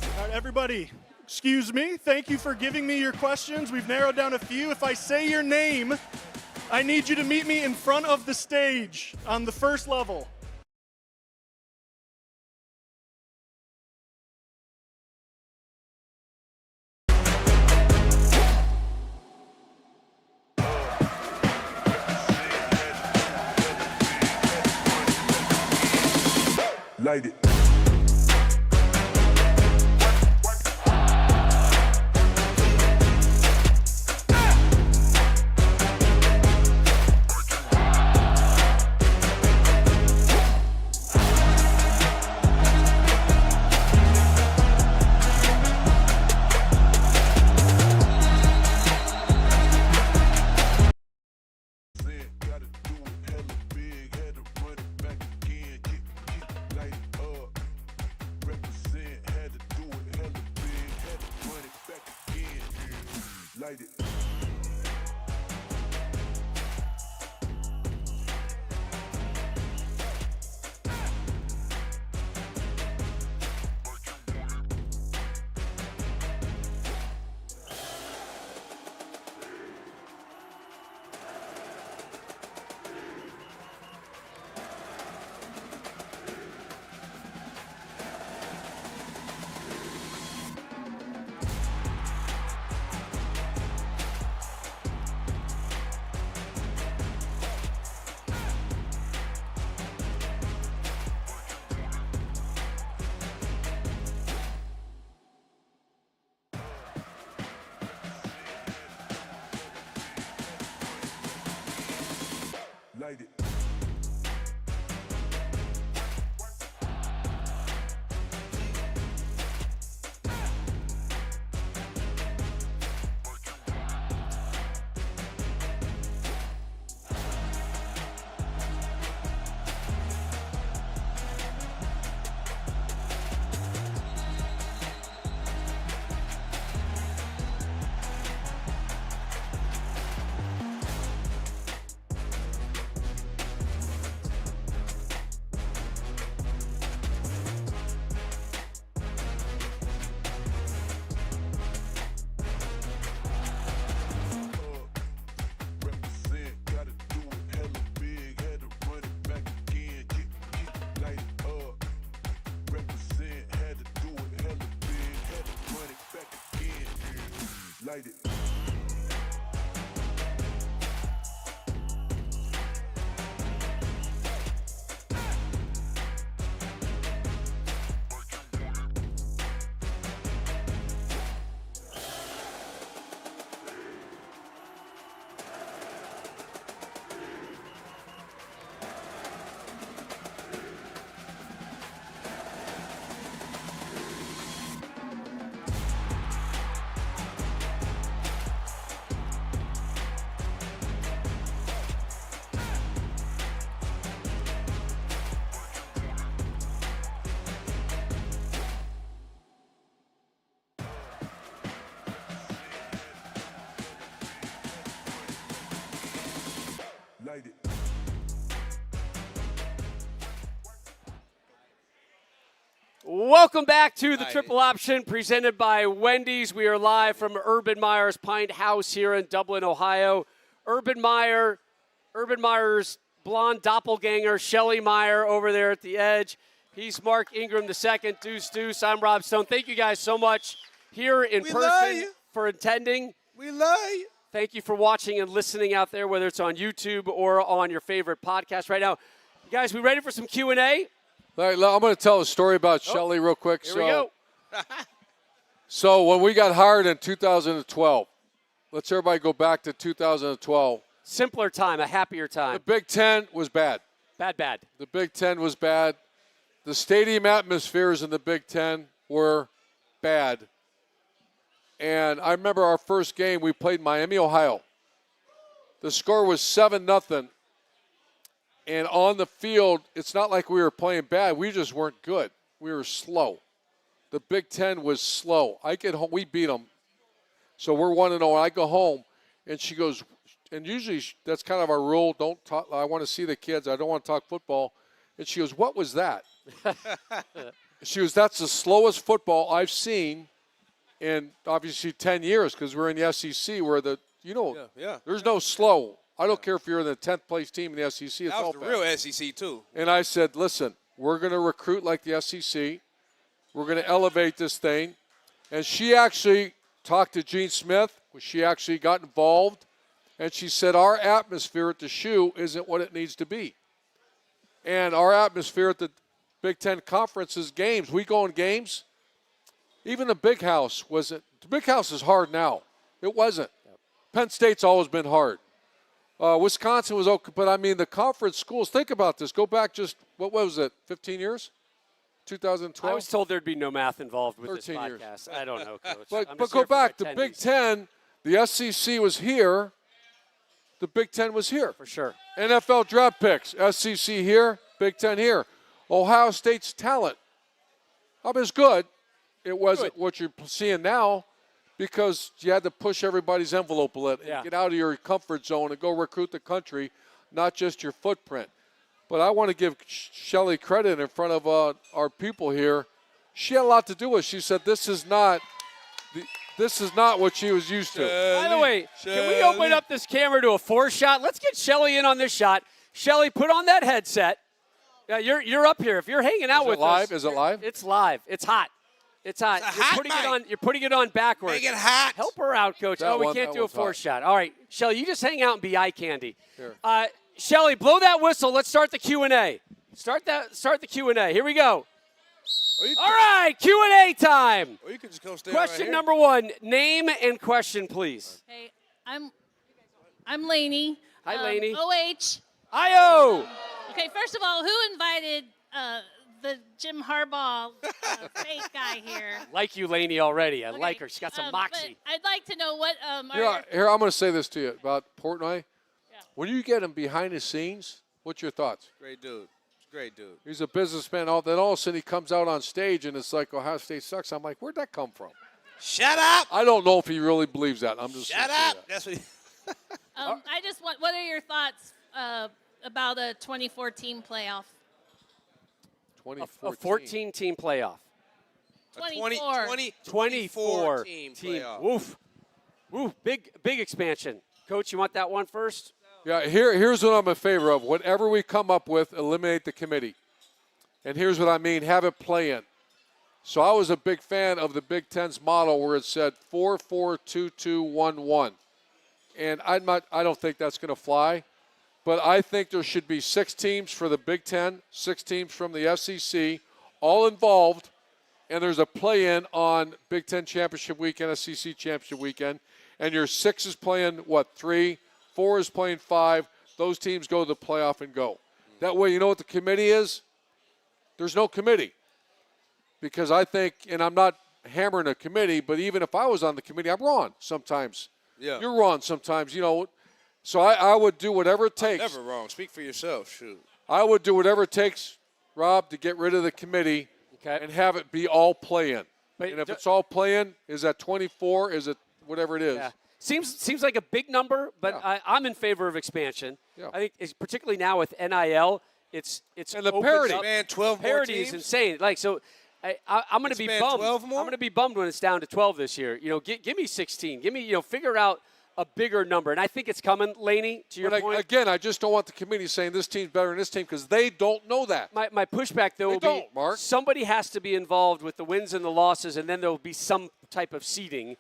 All right, everybody, excuse me. Thank you for giving me your questions. We've narrowed down a few. If I say your name, I need you to meet me in front of the stage on the first level. Light it. Gotta do it hella big, had to run it back again, get light it up. Represent, had to do it hella big, had to run it back again, light it. Welcome back to the Triple Option presented by Wendy's. We are live from Urban Meyer's Pint House here in Dublin, Ohio. Urban Meyer's blonde doppelganger, Shelly Meyer, over there at the edge. He's Mark Ingram II, Deuce. I'm Rob Stone. Thank you guys so much here in person for attending. We love you. Thank you for watching and listening out there, whether it's on YouTube or on your favorite podcast right now. You guys, we ready for some Q&A? All right, I'm going to tell a story about Shelly real quick. Here we go. So when we got hired in 2012, let's everybody go back to 2012. Simpler time, a happier time. The Big Ten was bad. Bad. The Big Ten was bad. The stadium atmospheres in the Big Ten were bad. And I remember our first game, we played Miami, Ohio. The score was 7-0. And on the field, it's not like we were playing bad. We just weren't good. We were slow. The Big Ten was slow. I get home, we beat them. So we're 1-0. I go home, and she goes, and usually that's kind of our rule. Don't talk. I want to see the kids. I don't want to talk football. And she goes, what was that? She goes, that's the slowest football I've seen in obviously 10 years because we're in the SEC where there's no slow. I don't care if you're in the 10th place team in the SEC. It's That all was the bad. real SEC, too. And I said, listen, we're going to recruit like the SEC. We're going to elevate this thing. And she actually talked to Gene Smith. She actually got involved. And she said, our atmosphere at the shoe isn't what it needs to be. And our atmosphere at the Big Ten Conference's games, we go in games, even the Big House wasn't. The Big House is hard now. It wasn't. Penn State's always been hard. Wisconsin was okay, but I mean the conference schools, think about this. Go back just, what was it, 15 years? 2012? I was told there'd be no math involved with this 13 years. podcast. I don't know, Coach. But go back. The Big Ten, the SEC was here. The Big Ten was here. For sure. NFL draft picks, SEC here, Big Ten here. Ohio State's talent, I mean, it's good. It wasn't what you're seeing now because you had to push everybody's envelope a little and get out of your comfort zone and go recruit the country, not just your footprint. But I want to give Shelly credit in front of our people here. She had a lot to do with it. She said this is not what she was used to. By the way, can we open up this camera to a 4-shot? Let's get Shelly in on this shot. Shelly, put on that headset. Yeah, you're up here. If you're hanging out with us. Is it live? It's live. It's hot. It's hot. You're putting it on backwards. Make it hot. Help her out, Coach. We can't do a 4-shot. All right, Shelly, you just hang out and be eye candy. Here. Shelly, blow that whistle. Let's start the Q&A. Start the Q&A. Here we go. All right, Q&A time. Or you can just come stay Question right here. number 1. Name and question, please. Hey, I'm Lainey. Hi, Lainey. OH. IO. Okay, first of all, who invited the Jim Harbaugh fake guy here? Like you, Lainey, already. I like her. She's got some moxie. But I'd like to know what Here, I'm going to say this to you about Portnoy. When you get him behind the scenes, what's your thoughts? Great dude. He's a businessman. Then all of a sudden he comes out on stage and it's like Ohio State sucks. I'm like, where'd that come from? Shut up. I don't know if he really believes that. I'm just Shut up. That's what I just want, what are your thoughts about a 2014 playoff? 2014. A 14-team playoff. 24 team team. playoff. Woof. Big expansion. Coach, you want that one first? Yeah, here's what I'm in favor of. Whatever we come up with, eliminate the committee. And here's what I mean, have it play in. So I was a big fan of the Big Ten's model where it said 4-4-2-2-1-1. And I don't think that's going to fly. But I think there should be 6 teams for the Big Ten, 6 teams from the SEC, all involved. And there's a play-in on Big Ten Championship Weekend, SEC Championship Weekend. And your 6 is playing, 3? 4 is playing 5. Those teams go to the playoff and go. That way, you know what the committee is? There's no committee. Because I think, and I'm not hammering a committee, but even if I was on the committee, I'm wrong sometimes. Yeah. You're wrong sometimes, So I would do whatever it takes. Never wrong. Speak for yourself. Shoot. I would do whatever it takes, Rob, to get rid of the committee and have it be all play-in. And if it's all play-in, is that 24? Is it whatever it is? Yeah. Seems like a big number, but I'm in favor of expansion. Yeah. I think, particularly now with NIL, it's and the opens parity. up- Man, 12 more parity teams. is insane. Like, so I'm going to be Expand bummed. 12 more? I'm going to be bummed when it's down to 12 this year. Give me 16. Give me, figure out a bigger number. And I think it's coming, Laney, to your point. Again, I just don't want the committee saying this team's better than this team because they don't know that. My pushback, though, will be Mark. somebody has to be involved with the wins and the losses, and then there will be some type of seeding,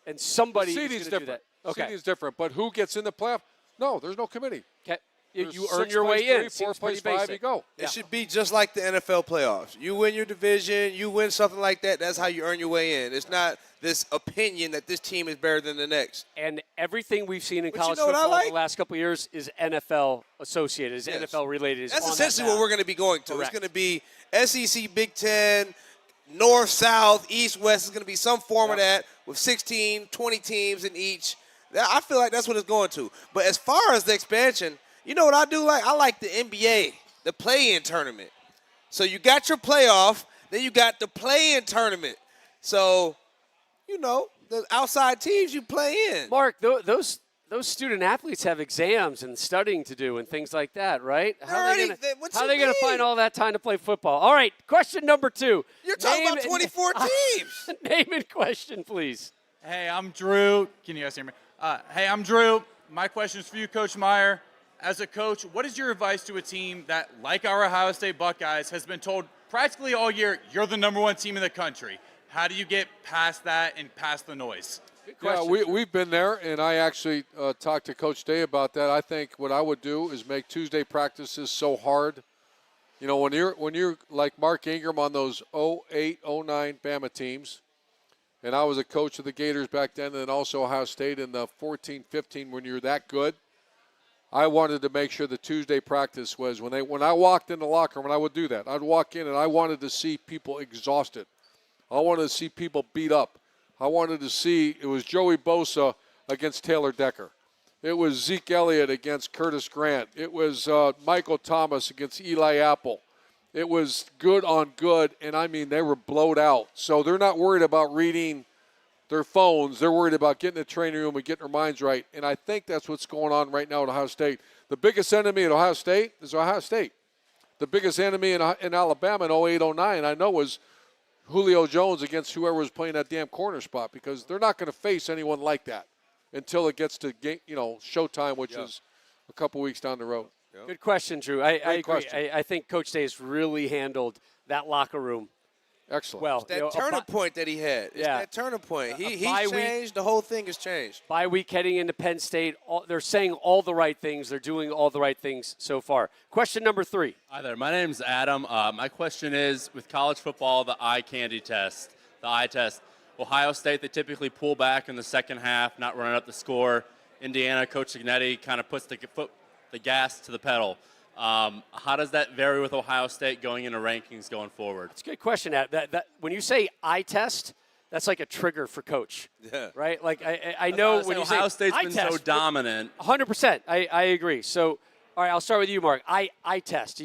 and somebody is going to do that. Okay. Seeding's different, but who gets in the playoff? No, there's no committee. Okay. You There's earn 6 your way plays in. 3, 4 Seems plays pretty 5, basic. you go. It should be just like the NFL playoffs. You win your division, you win something like that, that's how you earn your way in. It's not this opinion that this team is better than the next. And everything we've seen in But you college know what I football like? the last couple of years is NFL associated, is Yes. NFL related. Is That's on essentially that what path. we're going to be going to. Correct. It's going to be SEC, Big Ten, North, South, East, West. It's going to be some form of that with 16, 20 teams in each. I feel like that's what it's going to. But as far as the expansion, you know what I do like? I like the NBA, the play-in tournament. So you got your playoff, then you got the play-in tournament. So, the outside teams you play in. Mark, those student athletes have exams and studying to do and things like that, right? How are they going to find all that time to play football? All right, question number 2. You're talking about 24 teams. Name and question, please. Hey, I'm Drew. Can you guys hear me? Hey, I'm Drew. My question is for you, Coach Meyer. As a coach, what is your advice to a team that, like our Ohio State Buckeyes, has been told practically all year, you're the #1 team in the country? How do you get past that and past the noise? Yeah, we've been there, and I actually talked to Coach Day about that. I think what I would do is make Tuesday practices so hard. When you're like Mark Ingram on those 08, 09 Bama teams, and I was a coach of the Gators back then, and then also Ohio State in the 14, 15 when you're that good. I wanted to make sure the Tuesday practice was when I walked in the locker room, and I would do that. I'd walk in, and I wanted to see people exhausted. I wanted to see people beat up. I wanted to see it was Joey Bosa against Taylor Decker. It was Zeke Elliott against Curtis Grant. It was Michael Thomas against Eli Apple. It was good on good, and I mean they were blowed out. So they're not worried about reading their phones. They're worried about getting in the training room and getting their minds right. And I think that's what's going on right now at Ohio State. The biggest enemy at Ohio State is Ohio State. The biggest enemy in Alabama in 08, 09, I know, was Julio Jones against whoever was playing that damn corner spot because they're not going to face anyone like that until it gets to showtime, which is a couple weeks down the road. Good question, Drew. I agree. question. I think Coach Day has really handled that locker room Excellent. well. That turning point that he had. It's that turning point. He changed. The whole thing has changed. Bye week heading into Penn State. They're saying all the right things. They're doing all the right things so far. Question number 3. Hi there. My name's Adam. My question is, with college football, the eye candy test, the eye test. Ohio State, they typically pull back in the second half, not running up the score. Indiana, Coach Signetti kind of puts the gas to the pedal. How does that vary with Ohio State going into rankings going forward? It's a good question. That when you say eye test, that's like a trigger for Coach. Yeah. Right? Like I know when you say Ohio State's eye been test, so dominant. 100%. I agree. So, all right, I'll start with you, Mark. Eye test.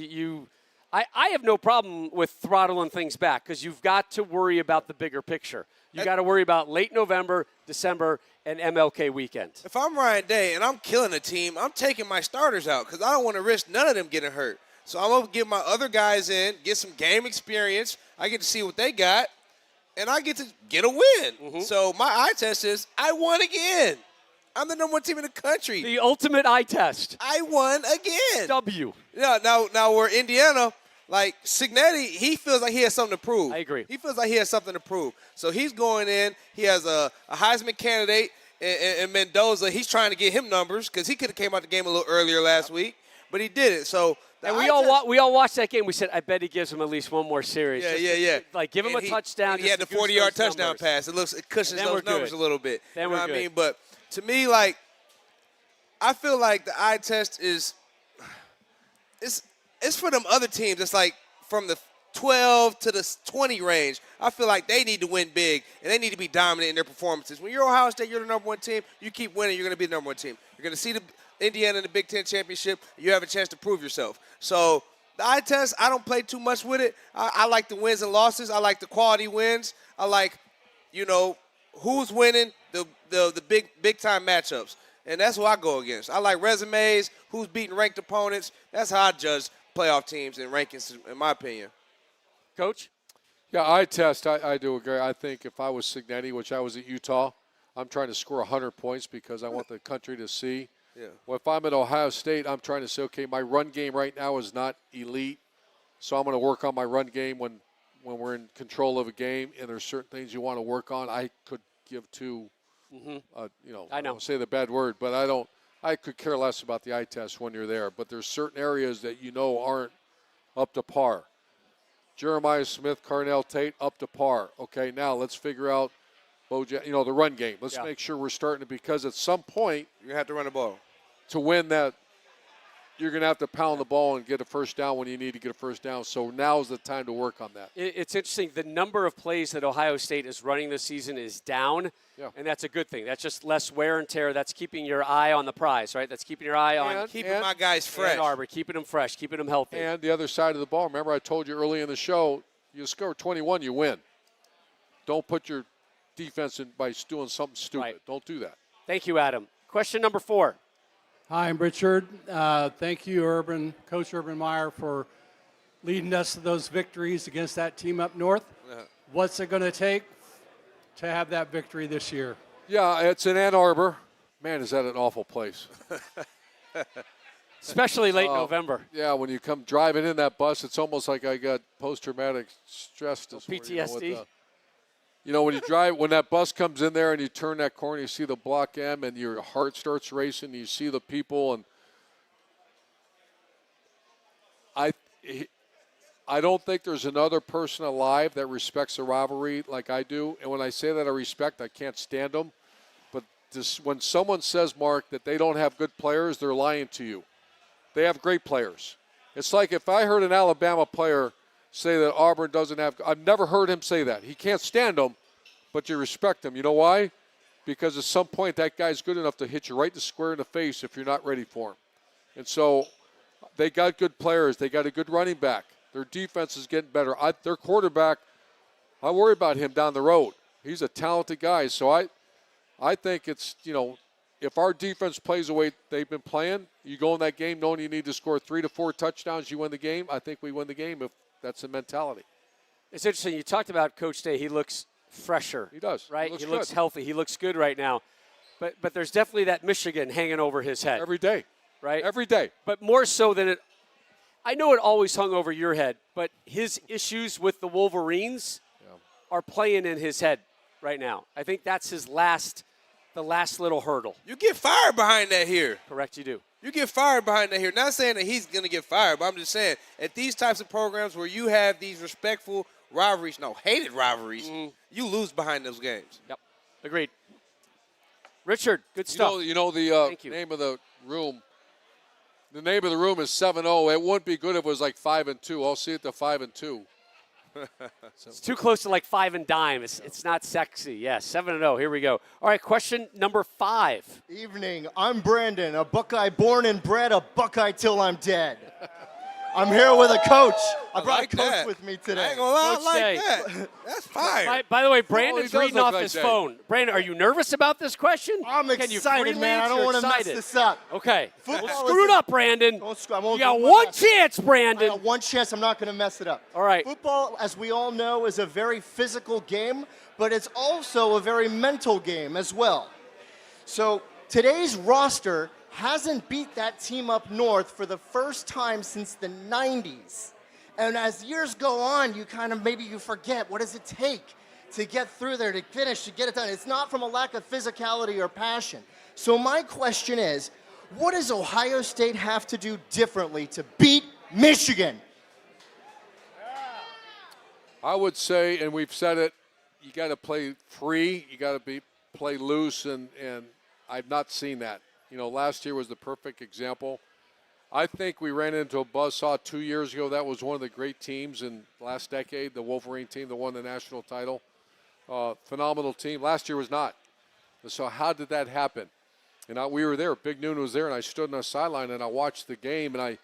I have no problem with throttling things back because you've got to worry about the bigger picture. You got to worry about late November, December, and MLK weekend. If I'm Ryan Day and I'm killing a team, I'm taking my starters out because I don't want to risk none of them getting hurt. So I'm going to get my other guys in, get some game experience. I get to see what they got, and I get to get a win. Mm-hmm. So my eye test is I won again. I'm the #1 team in the country. The ultimate eye test. I won again. W. Yeah, now we're Indiana. Like, Signetti, he feels like he has something to prove. I agree. He feels like he has something to prove. So he's going in. He has a Heisman candidate in Mendoza. He's trying to get him numbers because he could have came out the game a little earlier last week, but he didn't. So and we all watched that game. We said, I bet he gives him at least one more series. Yeah. Like, give him a touchdown. He had the 40-yard touchdown pass. It cushions Then we're those numbers good. a little bit. Then you know we're what good. I mean? But to me, like, I feel like the eye test is it's for them other teams. It's like from the 12 to the 20 range. I feel like they need to win big, and they need to be dominant in their performances. When you're Ohio State, you're the #1 team. You keep winning, you're going to be the #1 team. You're going to see the Indiana in the Big Ten championship. You have a chance to prove yourself. So the eye test, I don't play too much with it. I like the wins and losses. I like the quality wins. I like, who's winning the big time matchups. And that's who I go against. I like resumes, who's beating ranked opponents. That's how I judge playoff teams and rankings, in my opinion. Coach? Yeah, eye test, I do agree. I think if I was Cignetti, which I was at Utah, I'm trying to score 100 points because I want the country to see. Yeah. Well, if I'm at Ohio State, I'm trying to say, okay, my run game right now is not elite, so I'm going to work on my run game when we're in control of a game, and there's certain things you want to work on. I could give two, I don't say the bad word, but I could care less about the eye test when you're there. But there's certain areas that aren't up to par. Jeremiah Smith, Carnell Tate, up to par. Okay, now let's figure out the run game. Let's make sure we're starting to, because at some point You're going to have to run the ball. to win that, you're going to have to pound the ball and get a first down when you need to get a first down. So now's the time to work on that. It's interesting. The number of plays that Ohio State is running this season is down, and that's a good thing. That's just less wear and tear. That's keeping your eye on the prize, right? That's keeping your eye on Keeping my guys fresh. Ann Arbor, keeping them fresh, keeping them healthy. And the other side of the ball, remember I told you early in the show, you score 21, you win. Don't put your defense in by doing something stupid. Right. Don't do that. Thank you, Adam. Question number 4. Hi, I'm Richard. Thank you, Coach Urban Meyer, for leading us to those victories against that team up north. What's it going to take to have that victory this year? Yeah, it's in Ann Arbor. Man, is that an awful place. Especially late November. Yeah, when you come driving in that bus, it's almost like I got post-traumatic stress disorder. PTSD. When you drive, when that bus comes in there and you turn that corner, you see the Block M and your heart starts racing, you see the people, and I don't think there's another person alive that respects the rivalry like I do. And when I say that I respect, I can't stand them. But when someone says, Mark, that they don't have good players, they're lying to you. They have great players. It's like if I heard an Alabama player say that Auburn doesn't have – I've never heard him say that. He can't stand them, but you respect him. You know why? Because at some point that guy's good enough to hit you right square in the face if you're not ready for him. And so they got good players. They got a good running back. Their defense is getting better. Their quarterback, I worry about him down the road. He's a talented guy. So I think it's, if our defense plays the way they've been playing, you go in that game knowing you need to score 3 to 4 touchdowns, you win the game. I think we win the game if that's the mentality. It's interesting. You talked about Coach Day. He looks fresher. He does. Right? He looks healthy. He looks good right now. But there's definitely that Michigan hanging over his head. Every day. Right? Every day. But more so than I know it always hung over your head, but his issues with the Wolverines are playing in his head right now. I think that's the last little hurdle. You get fired behind that here. Correct, you do. You get fired behind that here. Not saying that he's going to get fired, but I'm just saying at these types of programs where you have these respectful rivalries, hated rivalries, you lose behind those games. Yep, agreed. Richard, good stuff. The name of the room. The name of the room is 7-0. It wouldn't be good if it was like 5-2. I'll see it to 5-2. It's too close to like 5 and dime. It's not sexy. Yeah, 7-0. Here we go. All right, question number 5. Evening. I'm Brandon, a Buckeye born and bred, a Buckeye till I'm dead. I'm here with a coach. I brought a coach with me today. I ain't gonna lie, Coach I like Day. that. That's fire. By the way, Brandon's does reading look off like his that. phone. Brandon, are you nervous about this question? I'm Can you excited, man. I freelance? don't You're want to mess excited. this up. Okay. Football Well, is screw it a- up, Brandon. I won't You got do my one best. chance, I Brandon. got one chance. I'm not going to mess it up. All right. Football, as we all know, is a very physical game, but it's also a very mental game as well. So today's roster hasn't beat that team up north for the first time since the 90s. And as years go on, you forget, what does it take to get through there, to finish, to get it done? It's not from a lack of physicality or passion. So my question is, what does Ohio State have to do differently to beat Michigan? I would say, and we've said it, you got to play free. You got to play loose, and I've not seen that. Last year was the perfect example. I think we ran into a buzzsaw 2 years ago. That was one of the great teams in last decade, the Wolverine team that won the national title. Phenomenal team. Last year was not. So how did that happen? And we were there. Big Noon was there, and I stood on the sideline, and I watched the game, and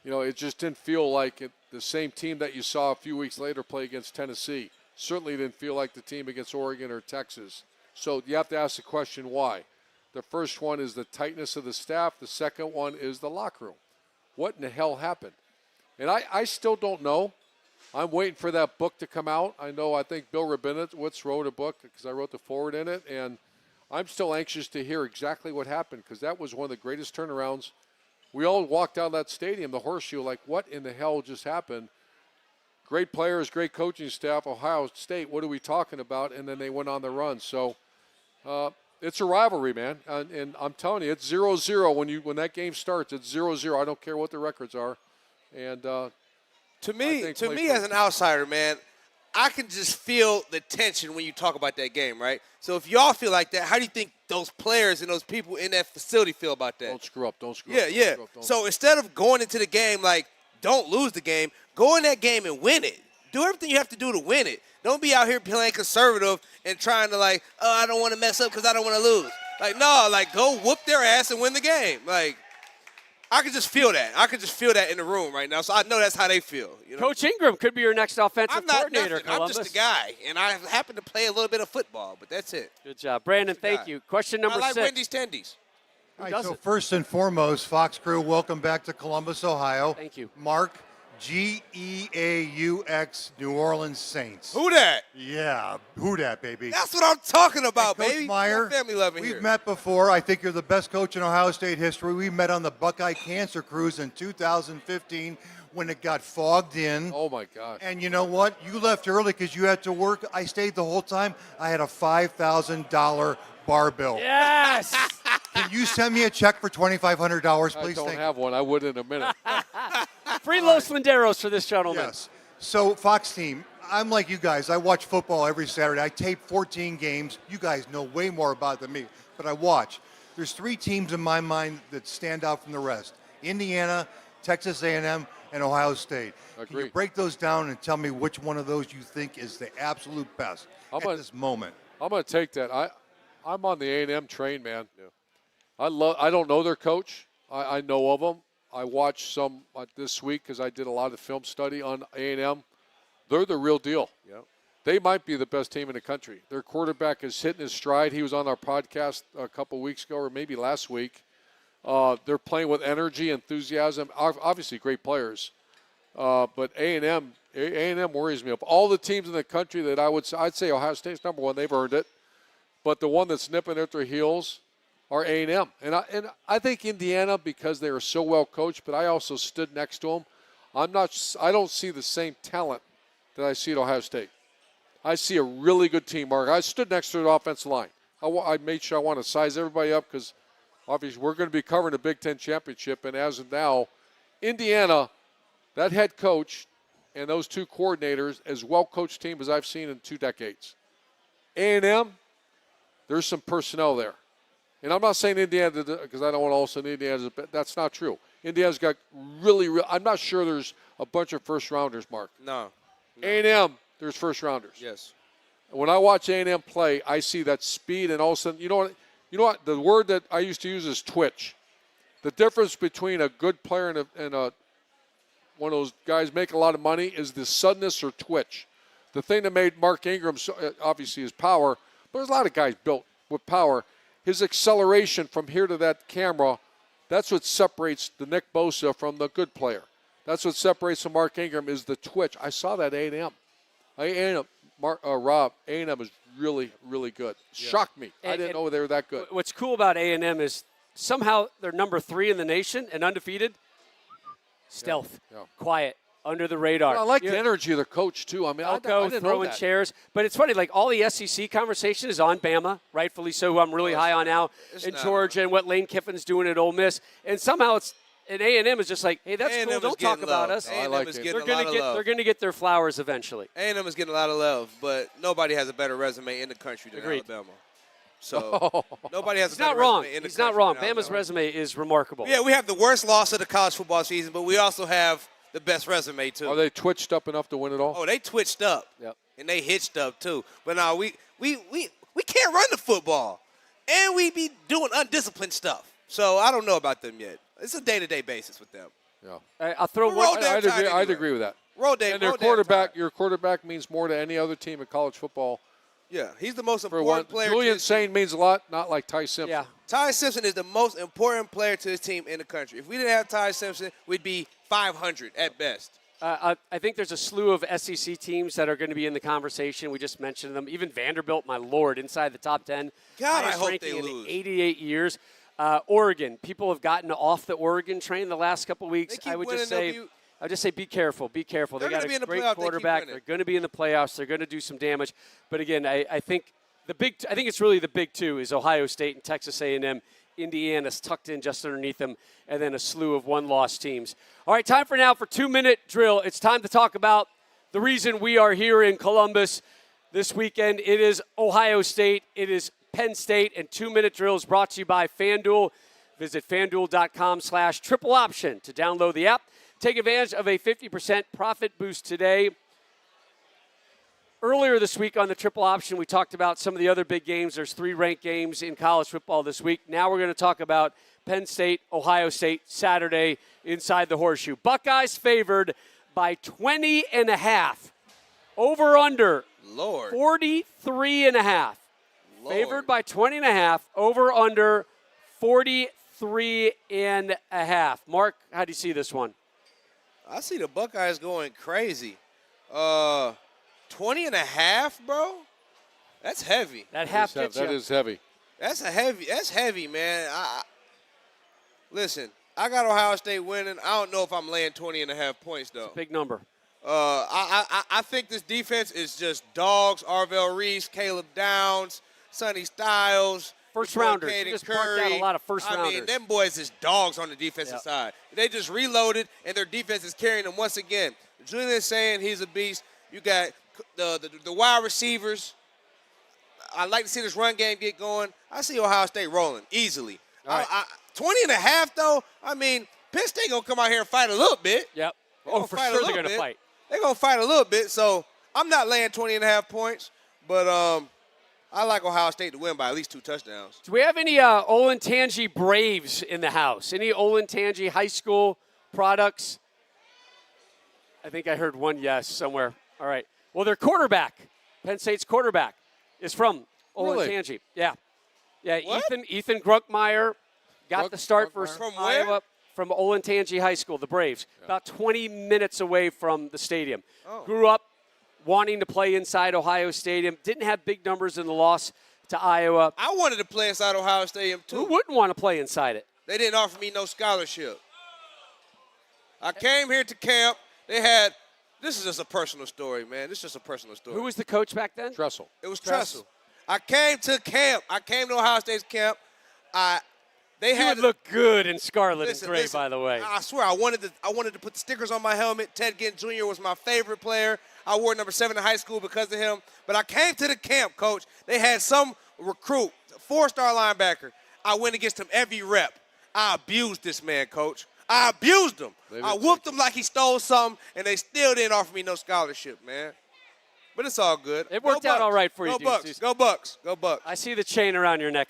it just didn't feel like the same team that you saw a few weeks later play against Tennessee. Certainly didn't feel like the team against Oregon or Texas. So you have to ask the question, why? The first one is the tightness of the staff. The second one is the locker room. What in the hell happened? And I still don't know. I'm waiting for that book to come out. I think Bill Rabinowitz wrote a book because I wrote the foreword in it, and I'm still anxious to hear exactly what happened because that was one of the greatest turnarounds. We all walked out of that stadium, the Horseshoe, like, what in the hell just happened? Great players, great coaching staff, Ohio State, what are we talking about? And then they went on the run. So it's a rivalry, man. And I'm telling you, it's 0-0 when that game starts. It's 0-0. I don't care what the records are. And to me, as an outsider, man, I can just feel the tension when you talk about that game, right? So if y'all feel like that, how do you think those players and those people in that facility feel about that? Don't screw up. Yeah. So instead of going into the game like, don't lose the game, go in that game and win it. Do everything you have to do to win it. Don't be out here playing conservative and trying to like, oh, I don't want to mess up because I don't want to lose. Like, no, like, go whoop their ass and win the game. Like, I can just feel that. I can just feel that in the room right now. So I know that's how they feel. You know? Coach Ingram could be your next offensive coordinator. Nothing. I'm just a guy, and I happen to play a little bit of football, but that's it. Good job. Brandon, thank you. Question number 6. I like Wendy's Tendies. All right, so first and foremost, Fox Crew, welcome back to Columbus, Ohio. Thank you. Mark, G-E-A-U-X, New Orleans Saints. Who dat? Yeah, who dat, baby? That's what I'm talking about, Coach baby. Meyer, family loving we've here. met before. I think you're the best coach in Ohio State history. We met on the Buckeye Cancer Cruise in 2015 when it got fogged in. Oh, my God. And you know what? You left early because you had to work. I stayed the whole time. I had a $5,000 bar bill. Yes! Can you send me a check for $2,500, please? I don't have one. I would in a minute. Free Los Linderos for this gentleman. Yes. So, Fox team, I'm like you guys. I watch football every Saturday. I tape 14 games. You guys know way more about it than me, but I watch. There's 3 teams in my mind that stand out from the rest. Indiana, Texas A&M, and Ohio State. Agreed. Can you break those down and tell me which one of those you think is the absolute best at this moment? I'm going to take that. I'm on the A&M train, man. Yeah. I don't know their coach. I know of them. I watched some this week because I did a lot of film study on A&M. They're the real deal. Yep. They might be the best team in the country. Their quarterback is hitting his stride. He was on our podcast a couple weeks ago or maybe last week. They're playing with energy, enthusiasm. Obviously, great players. But A&M worries me. Of all the teams in the country that I'd say Ohio State's number one. They've earned it. But the one that's nipping at their heels are A&M. And I think Indiana, because they are so well coached, but I also stood next to them. I don't see the same talent that I see at Ohio State. I see a really good team, Mark. I stood next to the offensive line. I made sure I want to size everybody up because obviously we're going to be covering the Big Ten Championship. And as of now, Indiana, that head coach and those 2 coordinators, as well-coached team as I've seen in 2 decades. A&M, there's some personnel there. And I'm not saying Indiana, because I don't want to also say Indiana. That's not true. Indiana's got really, I'm not sure there's a bunch of first-rounders, Mark. No. A&M, there's first-rounders. Yes. When I watch A&M play, I see that speed, and all of a sudden, you know what? The word that I used to use is twitch. The difference between a good player and one of those guys making a lot of money is the suddenness or twitch. The thing that made Mark Ingram, obviously, his power, but there's a lot of guys built with power. His acceleration from here to that camera, that's what separates the Nick Bosa from the good player. That's what separates the Mark Ingram is the twitch. I saw that A&M. Rob, A&M is really, really good. Yeah. Shocked me. I didn't know they were that good. What's cool about A&M is somehow they're number 3 in the nation and undefeated. Stealth, quiet, under the radar. Well, I like the energy of the coach, too. I mean, I didn't know throwing that. chairs. But it's funny, like all the SEC conversation is on Bama, rightfully so, who I'm really high on now, and Georgia and what Lane Kiffin's doing at Ole Miss. And somehow it's and A&M is just like, hey, that's cool. Don't talk about us. A&M is getting a lot of love. They're going to get their flowers eventually. A&M is getting a lot of love, but nobody has a better resume in the country than Alabama. So nobody has a better resume in the country. He's not wrong. Bama's resume is remarkable. Yeah, we have the worst loss of the college football season, but we also have the best resume, too. Are they twitched up enough to win it all? Oh, they twitched up. Yep. And they hitched up, too. But no, we can't run the football. And we be doing undisciplined stuff. So I don't know about them yet. It's a day-to-day basis with them. Yeah. I'll throw one. I'd agree with that. And your quarterback means more to any other team in college football. Yeah, he's the most important player. Julian Sain means a lot, not like Ty Simpson. Yeah. Ty Simpson is the most important player to his team in the country. If we didn't have Ty Simpson, we'd be 500 at best. I think there's a slew of SEC teams that are going to be in the conversation. We just mentioned them. Even Vanderbilt, my lord, inside the top 10. God, I Highest hope ranking they in lose. 88 years. Oregon, people have gotten off the Oregon train the last couple weeks. They I keep would winning, just say be careful. Be careful. They're They got gonna be a in the great playoffs, they keep quarterback. winning. They're going to be in the playoffs. They're going to do some damage. But again, I think I think it's really the big two is Ohio State and Texas A&M. Indiana's tucked in just underneath them, and then a slew of one-loss teams. All right, time for 2-minute drill. It's time to talk about the reason we are here in Columbus this weekend. It is Ohio State. It is Penn State, and 2-minute drill is brought to you by FanDuel. Visit FanDuel.com/triple option to download the app. Take advantage of a 50% profit boost today. Earlier this week on the triple option, we talked about some of the other big games. There's 3 ranked games in college football this week. Now we're going to talk about Penn State, Ohio State, Saturday inside the Horseshoe. Buckeyes favored by 20.5. Over under. Lord. 43.5. Favored by 20.5. Over under 43.5. Mark, how do you see this one? I see the Buckeyes going crazy. 20.5, bro? That's heavy. That half gets you. That is heavy. That's heavy, man. Listen, I got Ohio State winning. I don't know if I'm laying 20.5 points, though. Big number. I think this defense is just dogs. Arvell Reese, Caleb Downs, Sonny Styles. First boy rounders. Caden You just parked out Curry. a lot of first I rounders. mean, them boys is dogs on the defensive side. They just reloaded, and their defense is carrying them once again. Julian's saying he's a beast. You got the wide receivers. I'd like to see this run game get going. I see Ohio State rolling easily. 20.5, though, I mean, Penn State going to come out here and fight a little bit. Yep. Oh, for sure they're going to fight. They're going to fight a little bit, so I'm not laying 20.5 points, but I like Ohio State to win by at least 2 touchdowns. Do we have any Olentangy Braves in the house? Any Olentangy high school products? I think I heard one yes somewhere. All right. Well, their quarterback, Penn State's quarterback, is from Olentangy. Really? Yeah. Yeah, What? Ethan Grunkmeyer got the start for From Iowa where? from Olentangy High School, the Braves, about 20 minutes away from the stadium. Oh. Grew up wanting to play inside Ohio Stadium. Didn't have big numbers in the loss to Iowa. I wanted to play inside Ohio Stadium, too. Who wouldn't want to play inside it? They didn't offer me no scholarship. I came here to camp. They had – this is just a personal story, man. This is just a personal story. Who was the coach back then? Tressel. It was Tressel. I came to camp. I came to Ohio State's camp. They You had would look good in scarlet Listen, and gray, listen, by the way. I swear, I wanted to put the stickers on my helmet. Ted Ginn Jr. was my favorite player. I wore number 7 in high school because of him. But I came to the camp, Coach. They had some recruit, 4-star linebacker. I went against him every rep. I abused this man, Coach. I abused him. I whooped him like he stole something, and they still didn't offer me no scholarship, man. But it's all good. It worked out all right for you, Go Bucks. Deuces. Go Bucks. Go Bucks. I see the chain around your neck.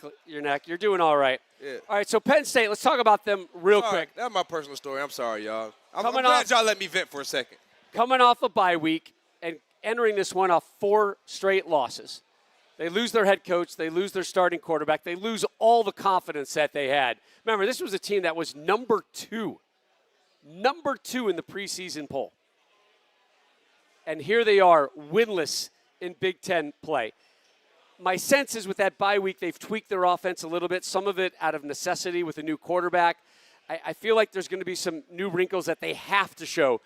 You're doing all right. Yeah. All right, so Penn State, let's talk about them real All quick. right, that's my personal story. I'm sorry, y'all. I'm Coming glad off- y'all let me vent for a second. Coming off a bye week and entering this one off 4 straight losses. They lose their head coach. They lose their starting quarterback. They lose all the confidence that they had. Remember, this was a team that was number 2 in the preseason poll. And here they are, winless in Big Ten play. My sense is with that bye week, they've tweaked their offense a little bit, some of it out of necessity with a new quarterback. I feel like there's going to be some new wrinkles that they have to show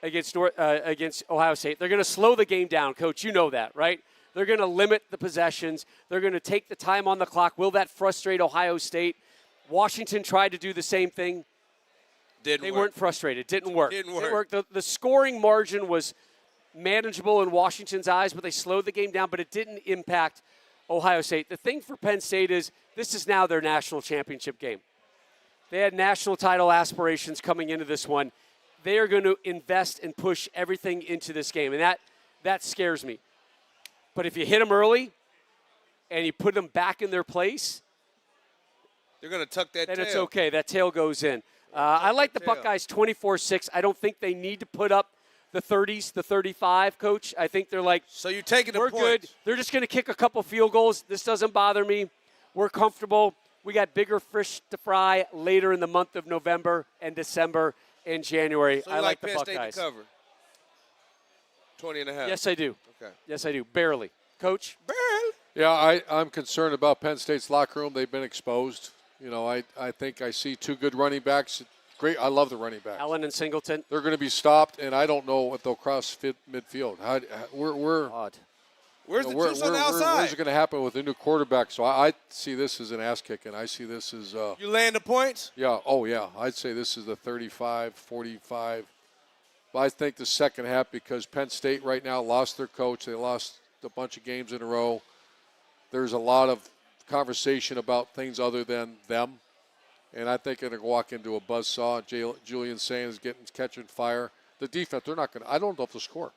against Ohio State. They're going to slow the game down, Coach. You know that, right? They're going to limit the possessions. They're going to take the time on the clock. Will that frustrate Ohio State? Washington tried to do the same thing. They weren't frustrated. Didn't work. Didn't It work. worked. The scoring margin was manageable in Washington's eyes, but they slowed the game down, but it didn't impact Ohio State. The thing for Penn State is this is now their national championship game. They had national title aspirations coming into this one. They are going to invest and push everything into this game, and that scares me. But if you hit them early and you put them back in their place, They're going to tuck that then tail. it's okay. That tail goes in. I like the tail. Buckeyes 24-6. I don't think they need to put up the 30s, the 35, Coach. I think they're like, So you're taking the we're points. good. They're just going to kick a couple field goals. This doesn't bother me. We're comfortable. We got bigger fish to fry later in the month of November and December and January. So I you like like the Penn State Buckeyes. to cover. 20 and a half. Yes, I do. Okay. Yes, I do. Barely. Coach? Barely. Yeah, I'm concerned about Penn State's locker room. They've been exposed. You know, I think I see two good running backs. Great. I love the running backs. Allen and Singleton. They're going to be stopped, and I don't know if they'll cross midfield. We're odd. Where's the juice on the outside? Where's it going to happen with the new quarterback? So I see this as an ass kicking. I see this as you laying the points? Yeah. Oh, yeah. I'd say this is the 35-45. But I think the second half, because Penn State right now lost their coach. They lost a bunch of games in a row. There's a lot of conversation about things other than them. And I think they're going to walk into a buzzsaw. Julian Sands is catching fire. The defense, they're not going to – I don't know if they'll score.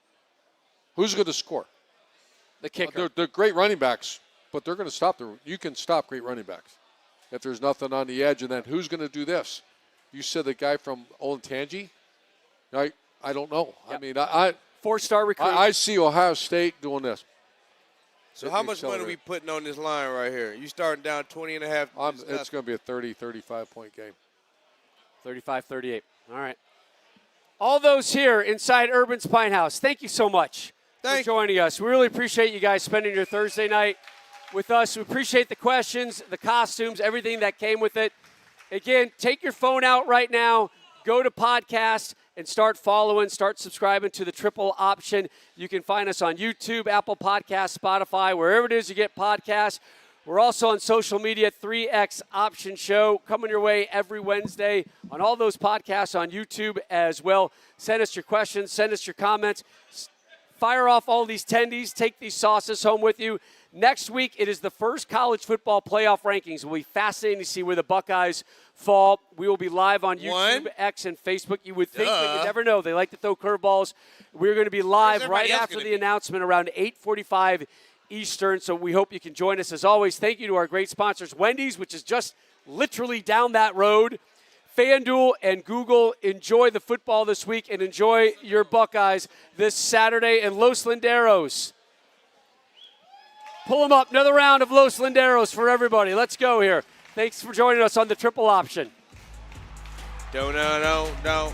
Who's going to score? The kicker. They're great running backs, but they're going to stop – you can stop great running backs if there's nothing on the edge. And then who's going to do this? You said the guy from Olentangy? I don't know. Yep. I mean, I 4-star recruit. I see Ohio State doing this. So how much money are we putting on this line right here? You starting down 20 and a half. It's going to be a 30, 35-point game. 35-38. All right. All those here inside Urban's Pint House, thank you so much for joining us. We really appreciate you guys spending your Thursday night with us. We appreciate the questions, the costumes, everything that came with it. Again, take your phone out right now, go to podcast, and start following, start subscribing to the Triple Option. You can find us on YouTube, Apple Podcasts, Spotify, wherever it is you get podcasts. We're also on social media, 3X Option Show, coming your way every Wednesday on all those podcasts on YouTube as well. Send us your questions, send us your comments. Fire off all these tendies, take these sauces home with you. Next week, it is the first college football playoff rankings. It will be fascinating to see where the Buckeyes fall. We will be live on YouTube, X, and Facebook. You would think, but you never know. They like to throw curveballs. We're going to be live right after the announcement around 8:45 Eastern, so we hope you can join us. As always, thank you to our great sponsors, Wendy's, which is just literally down that road, FanDuel, and Google. Enjoy the football this week and enjoy your Buckeyes this Saturday. And Los Linderos. Pull them up. Another round of Los Linderos for everybody. Let's go here. Thanks for joining us on the Triple Option. No.